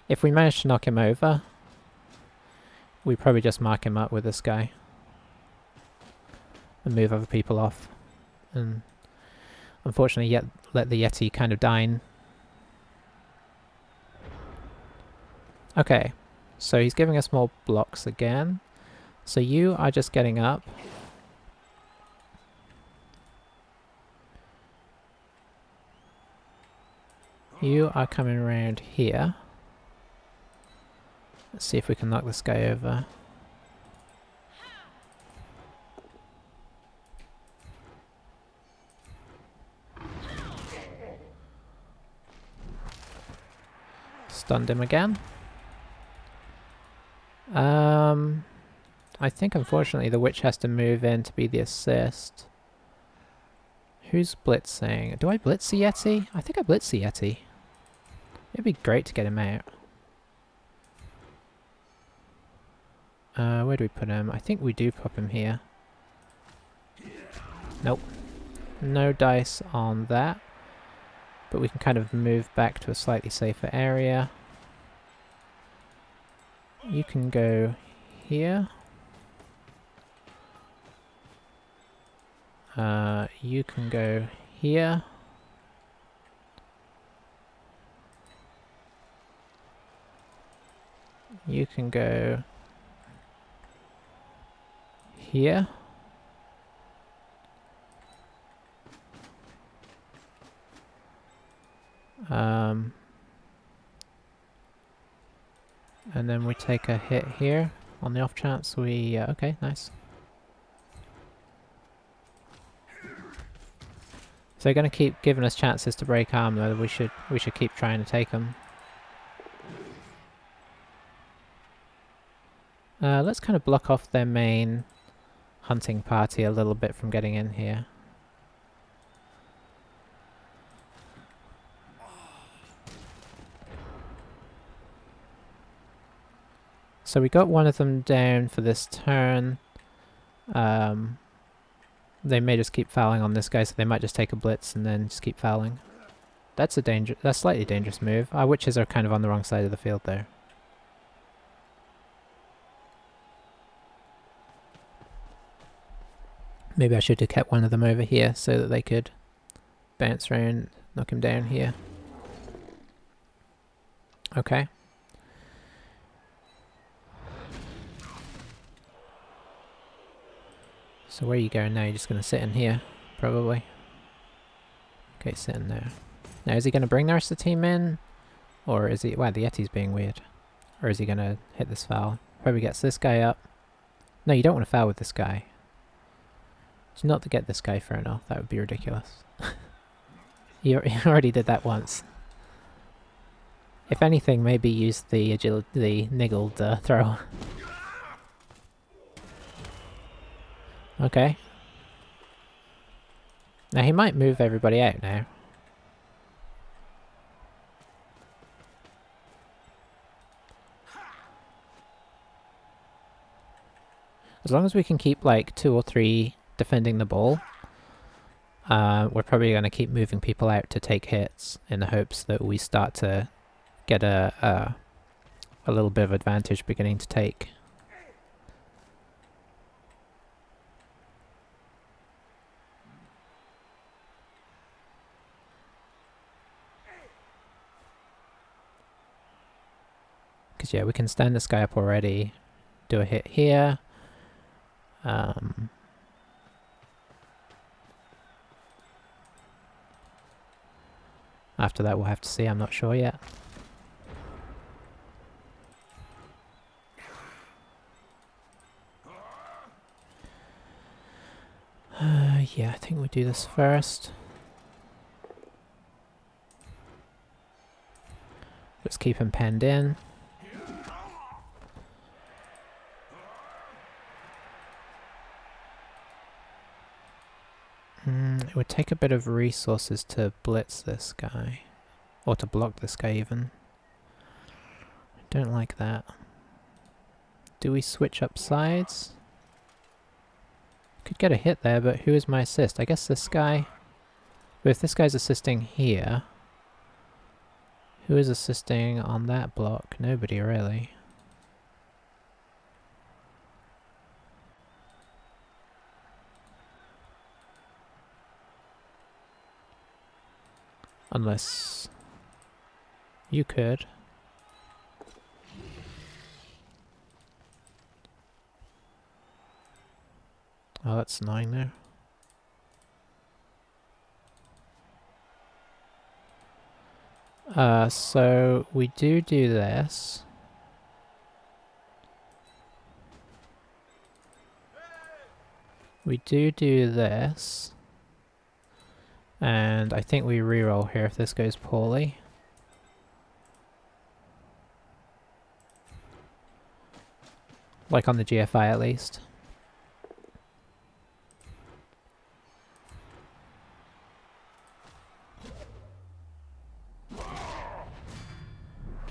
if we manage to knock him over, we probably just mark him up with this guy and move other people off. And unfortunately, yet let the Yeti kind of dine. Okay, so he's giving us more blocks again. So you are just getting up. You are coming around here. Let's see if we can knock this guy over. Stunned him again. I think unfortunately the witch has to move in to be the assist. Who's blitzing? Do I blitz the Yeti? I think I blitz the Yeti. It'd be great to get him out. Where do we put him? I think we do pop him here. Nope. No dice on that. But we can kind of move back to a slightly safer area. You can go here. You can go here. You can go here. And then we take a hit here on the off chance we... okay, nice. So they're going to keep giving us chances to break armor. We should keep trying to take them. Let's kind of block off their main hunting party a little bit from getting in here. So we got one of them down for this turn. They may just keep fouling on this guy, so they might just take a blitz and then just keep fouling. That's a slightly dangerous move. Our witches are kind of on the wrong side of the field there. Maybe I should have kept one of them over here so that they could bounce around, knock him down here. Okay. So where are you going now? You're just going to sit in here, probably. Okay, sit in there. Now is he going to bring the rest of the team in? Or is he... wow, the Yeti's being weird. Or is he going to hit this foul? Probably gets this guy up. No, you don't want to foul with this guy. It's not to get this guy fair enough. That would be ridiculous. He already did that once. If anything, maybe use the niggled throw. Okay. Now he might move everybody out now. As long as we can keep like 2 or 3 defending the ball, we're probably going to keep moving people out to take hits in the hopes that we start to get a little bit of advantage beginning to take. Because yeah, we can stand this guy up already, do a hit here. After that we'll have to see, I'm not sure yet. Yeah, I think we'll do this first. Let's keep him penned in. It would take a bit of resources to blitz this guy. Or to block this guy even. I don't like that. Do we switch up sides? Could get a hit there, but who is my assist? I guess this guy. But if this guy's assisting here, Who is assisting on that block? Nobody really. Unless you could. Oh, that's 9 there. So we do this. We do this. And I think we reroll here if this goes poorly. Like on the GFI at least.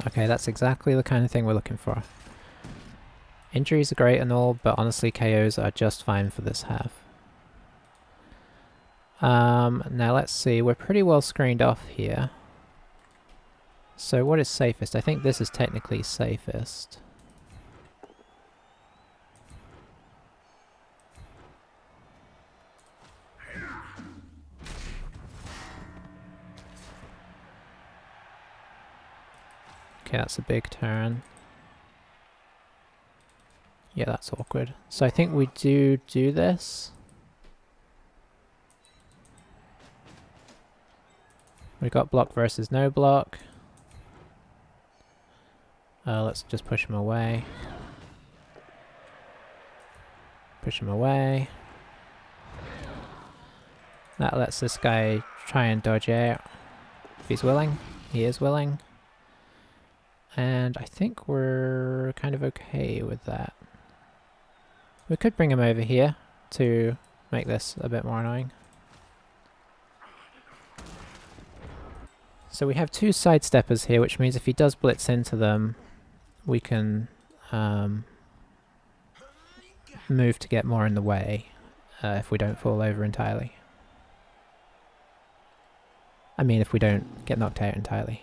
Okay, that's exactly the kind of thing we're looking for. Injuries are great and all, but honestly KOs are just fine for this half. Now let's see, we're pretty well screened off here. So what is safest? I think this is technically safest. Okay, that's a big turn. Yeah, that's awkward. So I think we do this. We got block versus no block. Let's just push him away. Push him away. That lets this guy try and dodge out. If he's willing. He is willing. And I think we're kind of okay with that. We could bring him over here to make this a bit more annoying. So we have 2 sidesteppers here, which means if he does blitz into them, we can move to get more in the way if we don't fall over entirely. I mean, if we don't get knocked out entirely.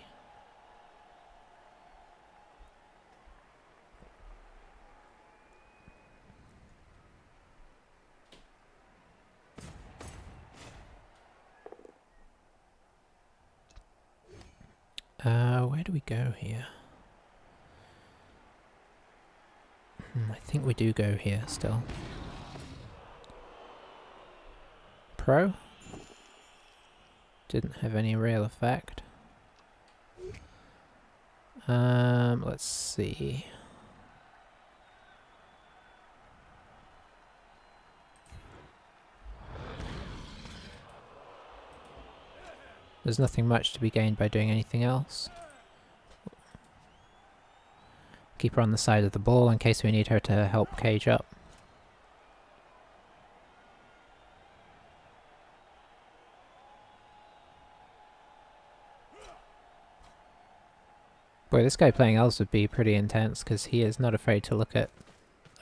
Where do we go here? I think we do go here still. Pro? Didn't have any real effect. Let's see. There's nothing much to be gained by doing anything else. Keep her on the side of the ball in case we need her to help cage up. Boy, this guy playing elves would be pretty intense because he is not afraid to look at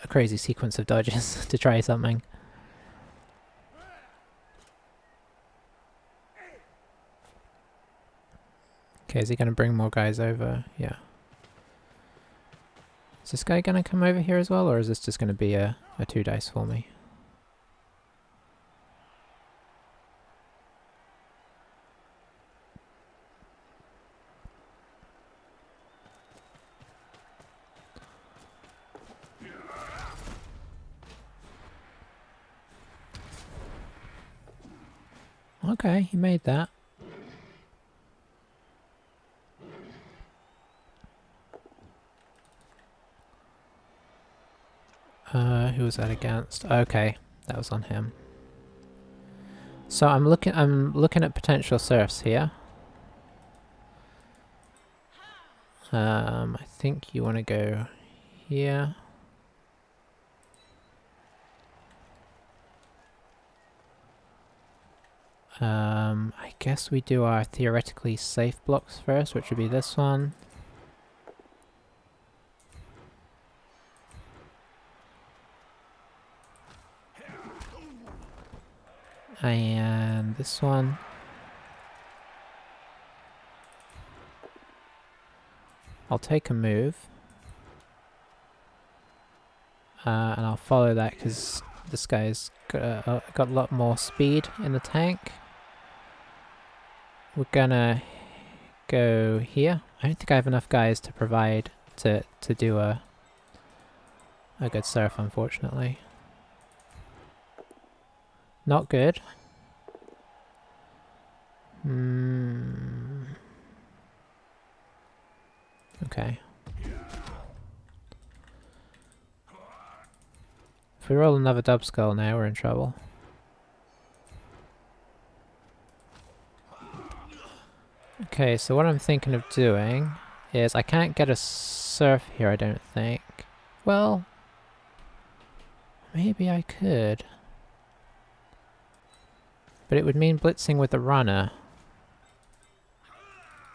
a crazy sequence of dodges to try something. Okay, is he going to bring more guys over? Yeah. Is this guy going to come over here as well, or is this just going to be a 2 dice for me? Okay, he made that. Who was that against? Okay, that was on him. So I'm looking at potential serfs here. I think you want to go here. I guess we do our theoretically safe blocks first, which would be this one. And this one. I'll take a move. And I'll follow that because this guy's got a lot more speed in the tank. We're gonna go here. I don't think I have enough guys to provide to do a good surf, unfortunately. Not good. Okay. If we roll another dub skull now, we're in trouble. Okay, so what I'm thinking of doing is I can't get a surf here, I don't think. Well, maybe I could. But it would mean blitzing with the runner.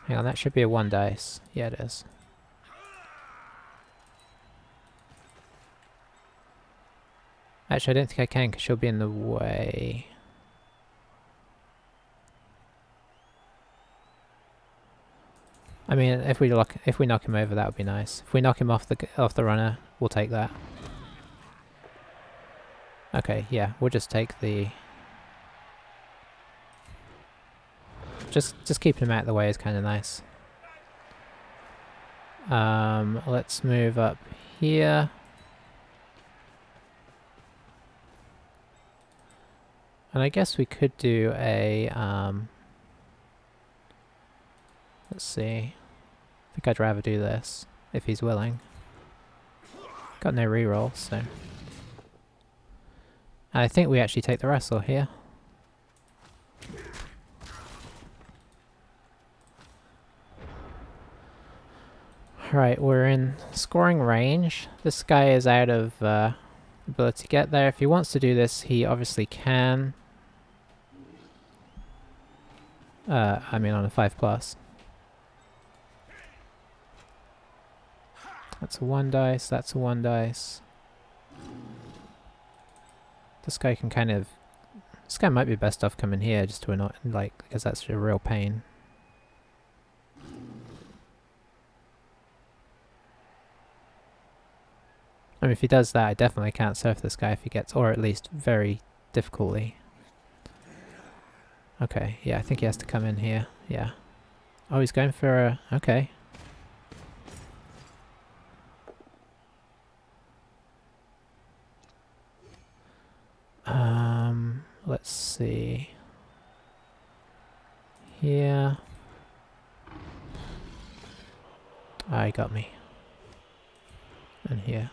Hang on, that should be a 1 dice. Yeah, it is. Actually, I don't think I can because she'll be in the way. I mean, if we knock him over, that would be nice. If we knock him off the runner, we'll take that. Okay, yeah, we'll just take the. Just keeping him out of the way is kind of nice. Let's move up here. And I guess we could do a, let's see. I think I'd rather do this, if he's willing. Got no reroll, so. And I think we actually take the wrestle here. Right, we're in scoring range. This guy is out of ability to get there. If he wants to do this, he obviously can. I mean on a 5+. That's a 1 dice, that's a 1 dice. This guy can kind of... This guy might be best off coming here just to annoy, like, because that's a real pain. I mean, if he does that, I definitely can't surf this guy if he gets, or at least very difficultly. Okay, yeah, I think he has to come in here, yeah. Oh, he's going for a... okay. Let's see. Here. Ah, he got me. And here.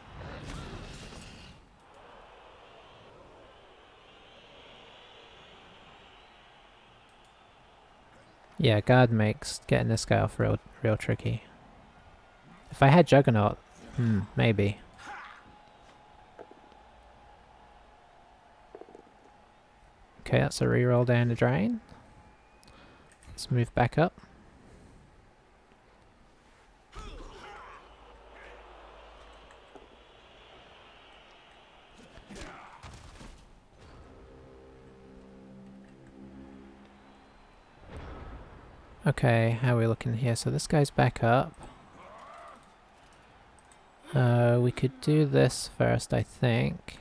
Yeah, guard makes getting this guy off real tricky. If I had Juggernaut, maybe. Okay, that's a reroll down the drain. Let's move back up. Okay, how are we looking here? So this guy's back up. We could do this first, I think.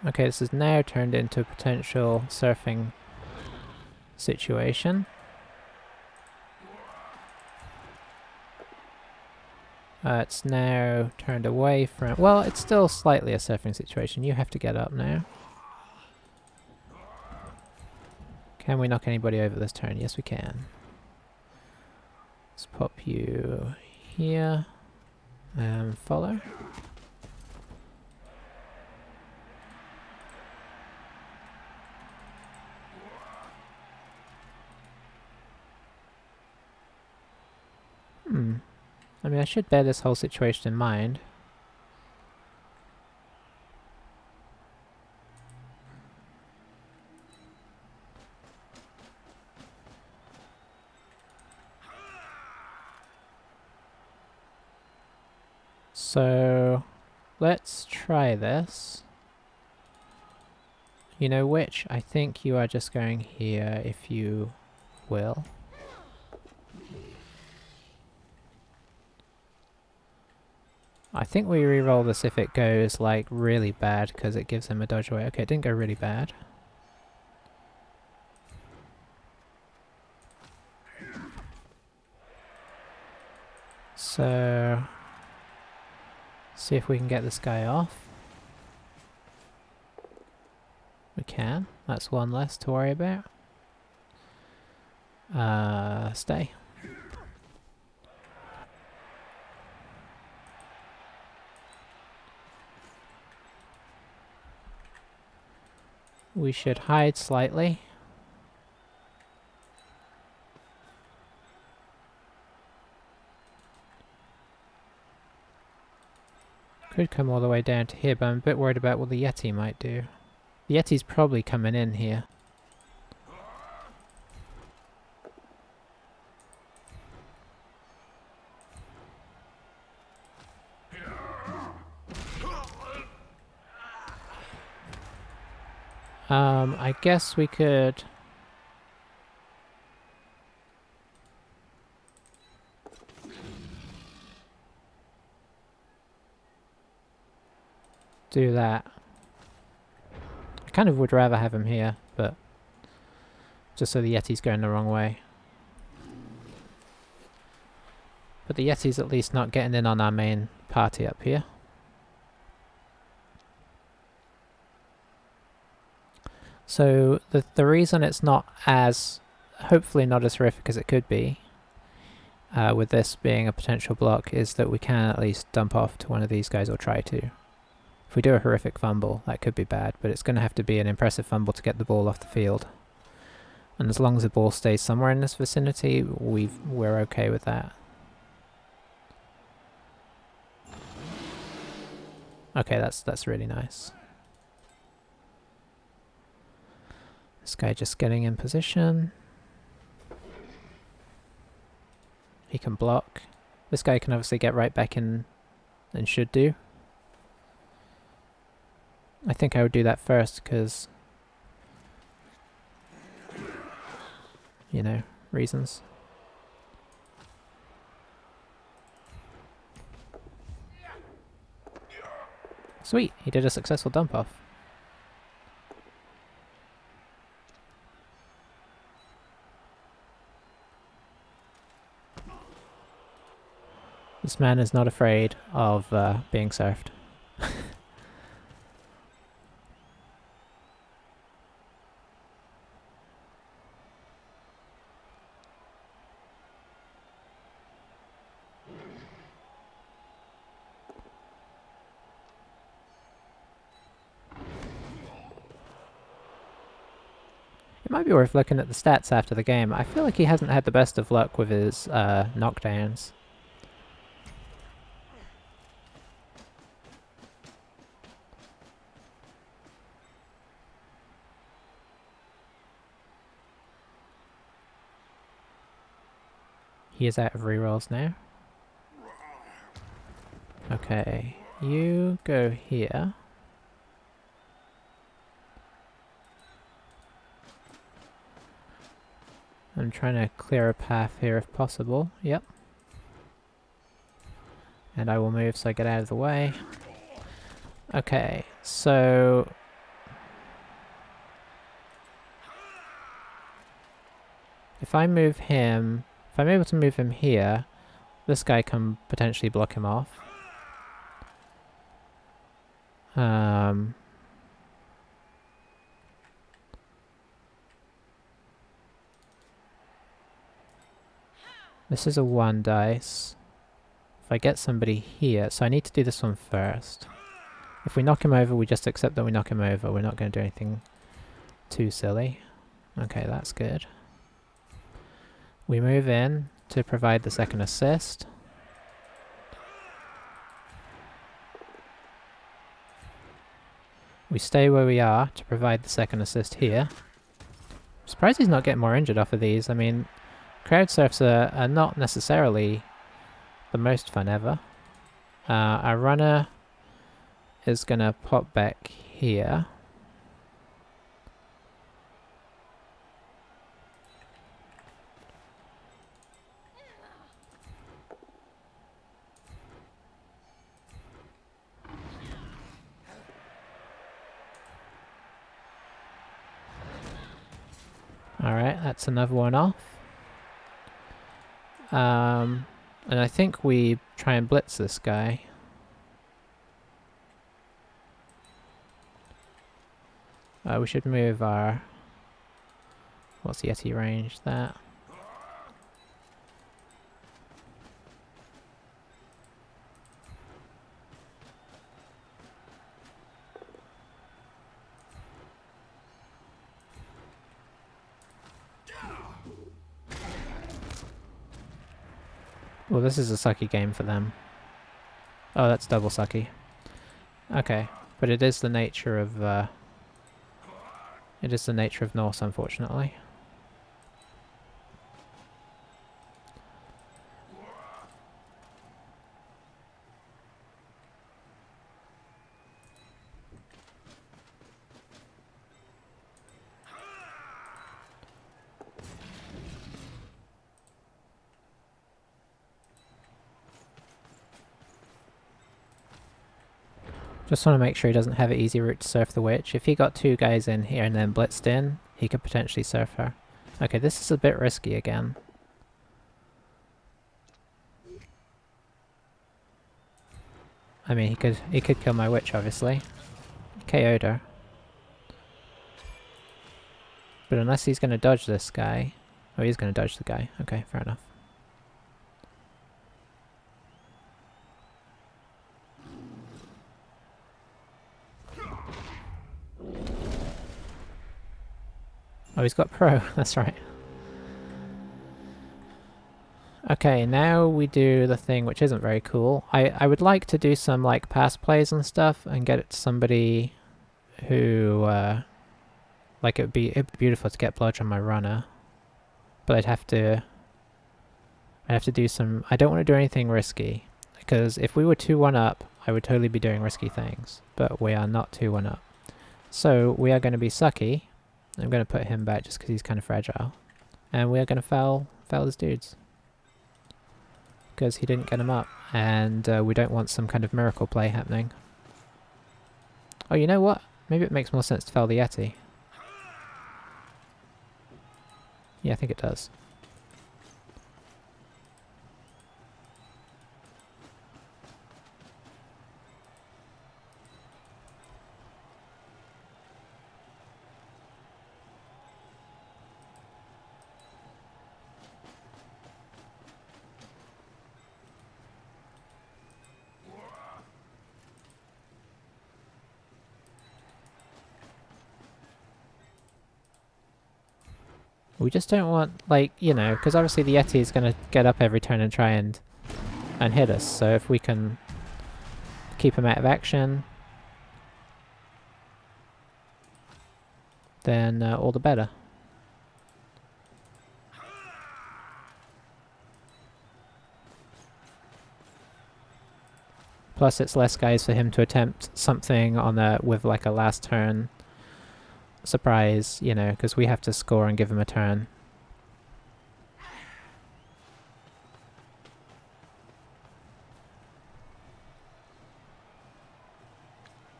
Okay, this is now turned into a potential surfing situation. It's now turned away from... Well, it's still slightly a surfing situation. You have to get up now. Can we knock anybody over this turn? Yes, we can. Let's pop you here. Follow. I mean, I should bear this whole situation in mind. So, let's try this. You know which? I think you are just going here if you will. I think we reroll this if it goes like really bad because it gives him a dodge away. Okay, it didn't go really bad. So, see if we can get this guy off. We can. That's one less to worry about. Stay. We should hide slightly. Could come all the way down to here, but I'm a bit worried about what the Yeti might do. The Yeti's probably coming in here. I guess we could... do that. I kind of would rather have him here, but... just so the Yeti's going the wrong way. But the Yeti's at least not getting in on our main party up here. So the reason it's not as, hopefully not as horrific as it could be, with this being a potential block, is that we can at least dump off to one of these guys, or try to. If we do a horrific fumble, that could be bad, but it's going to have to be an impressive fumble to get the ball off the field. And as long as the ball stays somewhere in this vicinity, we're okay with that. Okay, that's really nice. This guy just getting in position. He can block. This guy can obviously get right back in, and should do. I think I would do that first because, you know, reasons. Sweet, he did a successful dump off. This man is not afraid of being surfed. It might be worth looking at the stats after the game. I feel like he hasn't had the best of luck with his knockdowns. He is out of rerolls now. Okay, you go here. I'm trying to clear a path here if possible. Yep. And I will move so I get out of the way. Okay, so... if I move him... if I'm able to move him here, this guy can potentially block him off. This is a 1 dice. If I get somebody here, so I need to do this one first. If we knock him over, we just accept that we knock him over. We're not going to do anything too silly. Okay, that's good. We move in to provide the second assist. We stay where we are to provide the second assist here. I'm surprised he's not getting more injured off of these. I mean, crowd surfs are not necessarily the most fun ever. Our runner is going to pop back here. Alright, that's another one off. And I think we try and blitz this guy. We should move our... What's the Yeti range? That. Well, this is a sucky game for them. Oh, that's double sucky. Okay, but it is the nature of... it is the nature of Norse, unfortunately. Just want to make sure he doesn't have an easy route to surf the witch. If he got two guys in here and then blitzed in, he could potentially surf her. Okay, this is a bit risky again. I mean, he could kill my witch, obviously. KO'd her. But unless he's going to dodge this guy... Oh, he's going to dodge the guy. Okay, fair enough. Oh, he's got pro. That's right. Okay, now we do the thing which isn't very cool. I would like to do some like pass plays and stuff and get it to somebody who like it'd be beautiful to get Blodge on my runner. But I'd have to do some... I don't want to do anything risky, because if we were 2-1 up, I would totally be doing risky things, but we are not 2-1 up. So we are going to be sucky. I'm going to put him back just because he's kind of fragile. And we are going to foul his dudes. Because he didn't get him up, and we don't want some kind of miracle play happening. Oh, you know what? Maybe it makes more sense to foul the Yeti. Yeah, I think it does. We just don't want, like, you know, because obviously the Yeti is going to get up every turn and try and hit us. So if we can keep him out of action, then all the better. Plus it's less guys for him to attempt something on with like a last turn surprise, you know, because we have to score and give him a turn.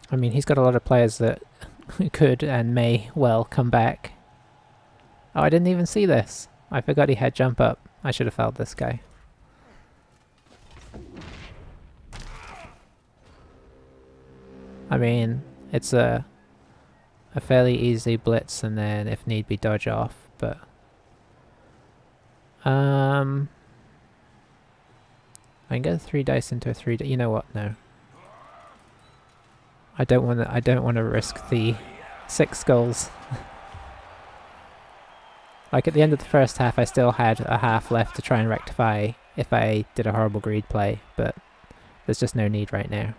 I mean, he's got a lot of players that could and may well come back. Oh, I didn't even see this. I forgot he had jump up. I should have fouled this guy. I mean, it's a fairly easy blitz and then if need be dodge off, but I can get a 3 dice into a 3 you know what, no. I don't want to risk the 6 goals. Like at the end of the first half I still had a half left to try and rectify if I did a horrible greed play, but there's just no need right now.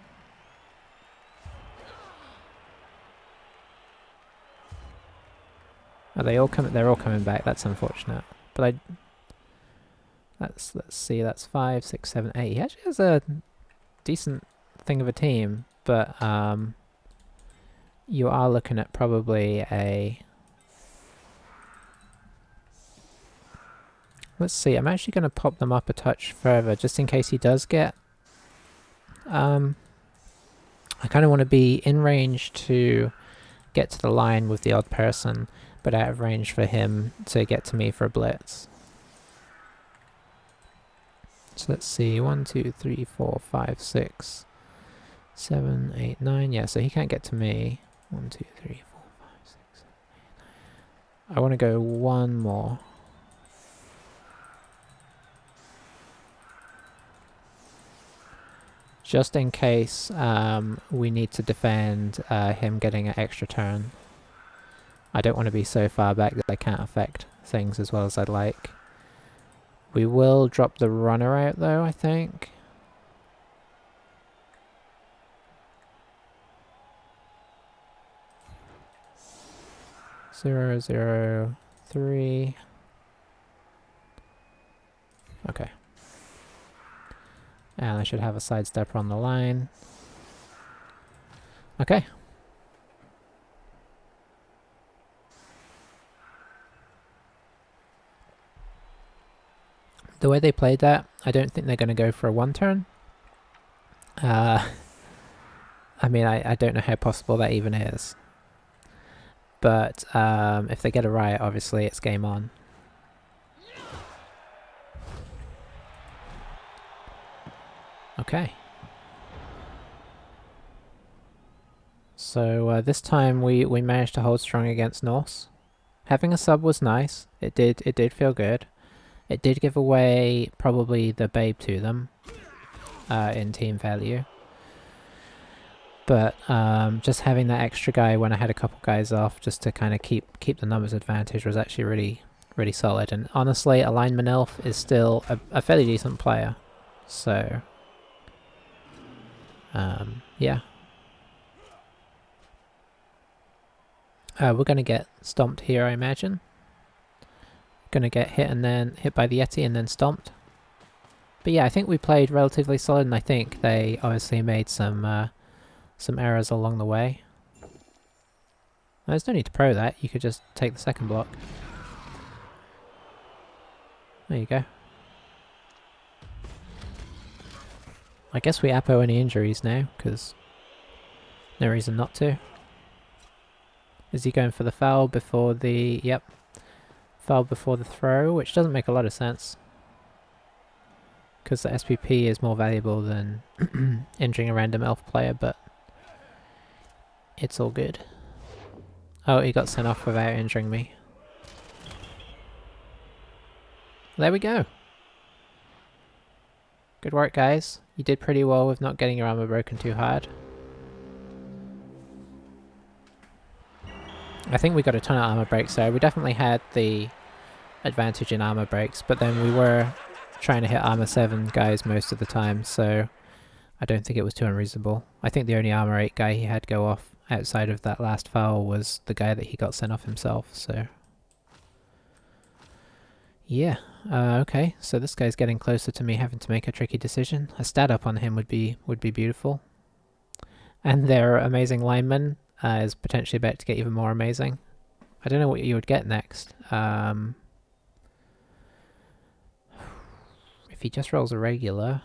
Oh, they're all coming back. That's unfortunate. But let's see. That's 5, 6, 7, 8. He actually has a decent thing of a team, but you are looking at probably a... Let's see. I'm actually going to pop them up a touch further, just in case he does get... I kind of want to be in range to get to the line with the odd person. but out of range for him to get to me for a blitz. So let's see, 1, 2, 3, 4, 5, 6, 7, 8, 9. Yeah, so he can't get to me. 1, 2, 3, 4, 5, 6, 7, 8, 9. I want to go one more. Just in case we need to defend him getting an extra turn. I don't want to be so far back that I can't affect things as well as I'd like. We will drop the runner out though, I think. Zero, 0, 3. Okay. And I should have a sidestepper on the line. Okay. The way they played that, I don't think they're going to go for a one turn. I mean, I don't know how possible that even is. But if they get a riot, obviously it's game on. Okay. So this time we managed to hold strong against Norse. Having a sub was nice. It did feel good. It did give away probably the Babe to them in team value. But just having that extra guy when I had a couple guys off just to kind of keep the numbers advantage was actually really solid. And honestly, a lineman elf is still a fairly decent player. So yeah. We're going to get stomped here, I imagine. Going to get hit and then hit by the Yeti and then stomped. But yeah, I think we played relatively solid, and I think they obviously made some errors along the way. There's no need to pro that, you could just take the second block. There you go. I guess we Apo any injuries now, because no reason not to. Is he going for the foul before the... Yep. Foul before the throw, which doesn't make a lot of sense. Because the SPP is more valuable than injuring a random elf player, but it's all good. Oh, he got sent off without injuring me. There we go. Good work, guys. You did pretty well with not getting your armor broken too hard. I think we got a ton of armor breaks there. We definitely had the advantage in armor breaks, but then we were trying to hit armor 7 guys most of the time, so I don't think it was too unreasonable. I think the only armor 8 guy he had go off outside of that last foul was the guy that he got sent off himself, so... Yeah, okay, so this guy's getting closer to me having to make a tricky decision. A stat up on him would be beautiful. And their amazing lineman is potentially about to get even more amazing. I don't know what you would get next. If he just rolls a regular...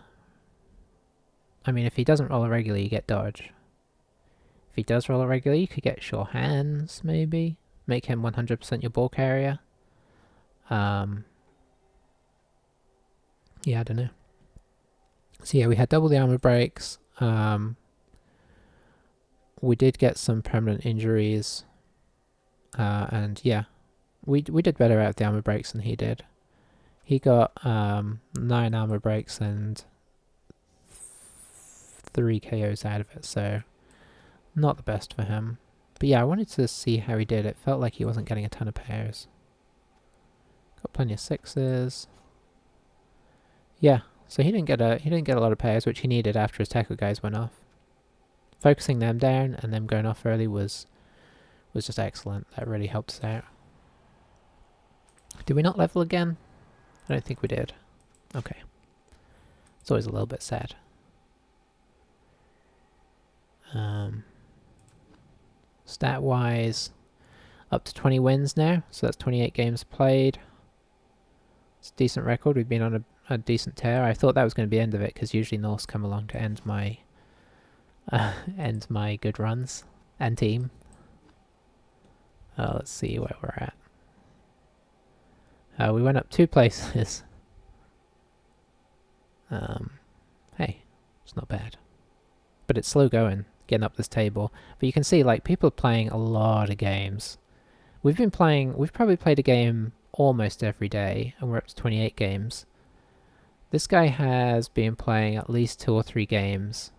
I mean, if he doesn't roll a regular, you get dodge. If he does roll a regular, you could get sure hands, maybe. Make him 100% your ball carrier. Yeah, I don't know. So yeah, we had double the armor breaks. We did get some permanent injuries. And yeah, we did better out of the armor breaks than he did. He got 9 armor breaks and 3 KOs out of it, so not the best for him. But yeah, I wanted to see how he did. It felt like he wasn't getting a ton of pairs. Got plenty of 6s. Yeah, so he didn't get a lot of pairs, which he needed after his tackle guys went off. Focusing them down and them going off early was just excellent. That really helped us out. Did we not level again? I don't think we did. Okay. It's always a little bit sad. Stat-wise, up to 20 wins now, so that's 28 games played. It's a decent record. We've been on a decent tear. I thought that was going to be the end of it, because usually Norse come along to end my good runs and team. Let's see where we're at. We went up 2 places. Hey, it's not bad. But it's slow going, getting up this table. But you can see, like, people are playing a lot of games. We've probably played a game almost every day, and we're up to 28 games. This guy has been playing at least 2 or 3 games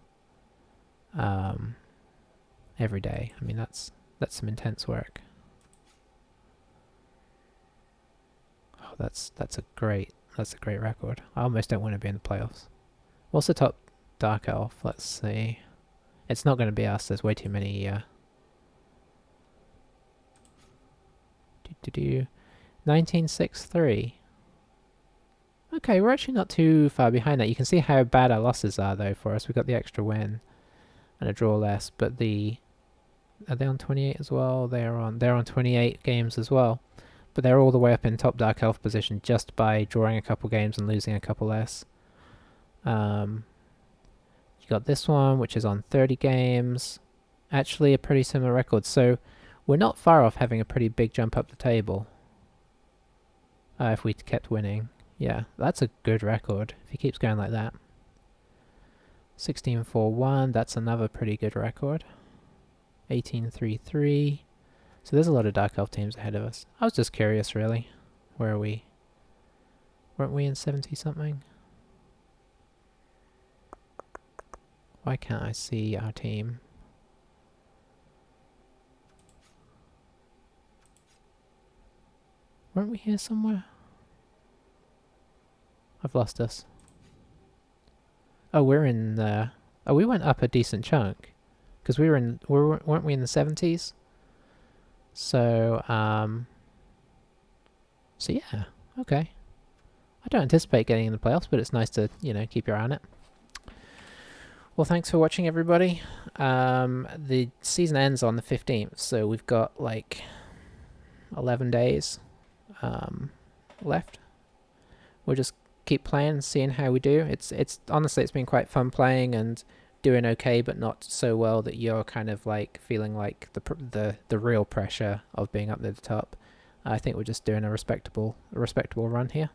every day. I mean, that's some intense work. Oh, that's a great record. I almost don't want to be in the playoffs. What's the top Dark Elf? Let's see. It's not going to be us. There's way too many. 1963. Okay, we're actually not too far behind that. You can see how bad our losses are, though, for us. We got the extra win and a draw less, but are they on 28 as well? They're on 28 games as well, but they're all the way up in top Dark Elf position just by drawing a couple games and losing a couple less. You got this one, which is on 30 games. Actually, a pretty similar record, so we're not far off having a pretty big jump up the table. If we kept winning. Yeah, that's a good record if he keeps going like that. 16-4-1, that's another pretty good record. 18-3-3. So there's a lot of Dark Elf teams ahead of us. I was just curious, really. Where are we? Weren't we in 70-something? Why can't I see our team? Weren't we here somewhere? I've lost us. Oh, we're in the... Oh, we went up a decent chunk. Because weren't we in the 70s? So, so yeah, okay. I don't anticipate getting in the playoffs, but it's nice to, keep your eye on it. Well, thanks for watching, everybody. The season ends on the 15th, so we've got, like, 11 days left. We'll just keep playing, seeing how we do. It's honestly, it's been quite fun playing and doing okay, but not so well that you're kind of like feeling like the real pressure of being up at the top. I think we're just doing a respectable run here,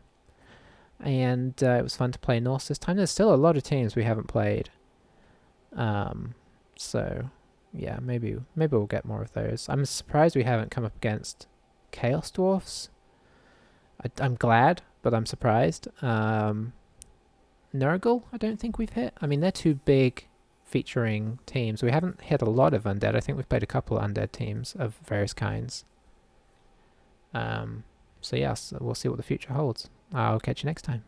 and it was fun to play Norse this time. There's still a lot of teams we haven't played, so yeah, maybe we'll get more of those. I'm surprised we haven't come up against Chaos Dwarfs. I'm glad, but I'm surprised. Nurgle, I don't think we've hit. I mean, they're 2 big featuring teams. We haven't hit a lot of undead. I think we've played a couple of undead teams of various kinds. So yes, we'll see what the future holds. I'll catch you next time.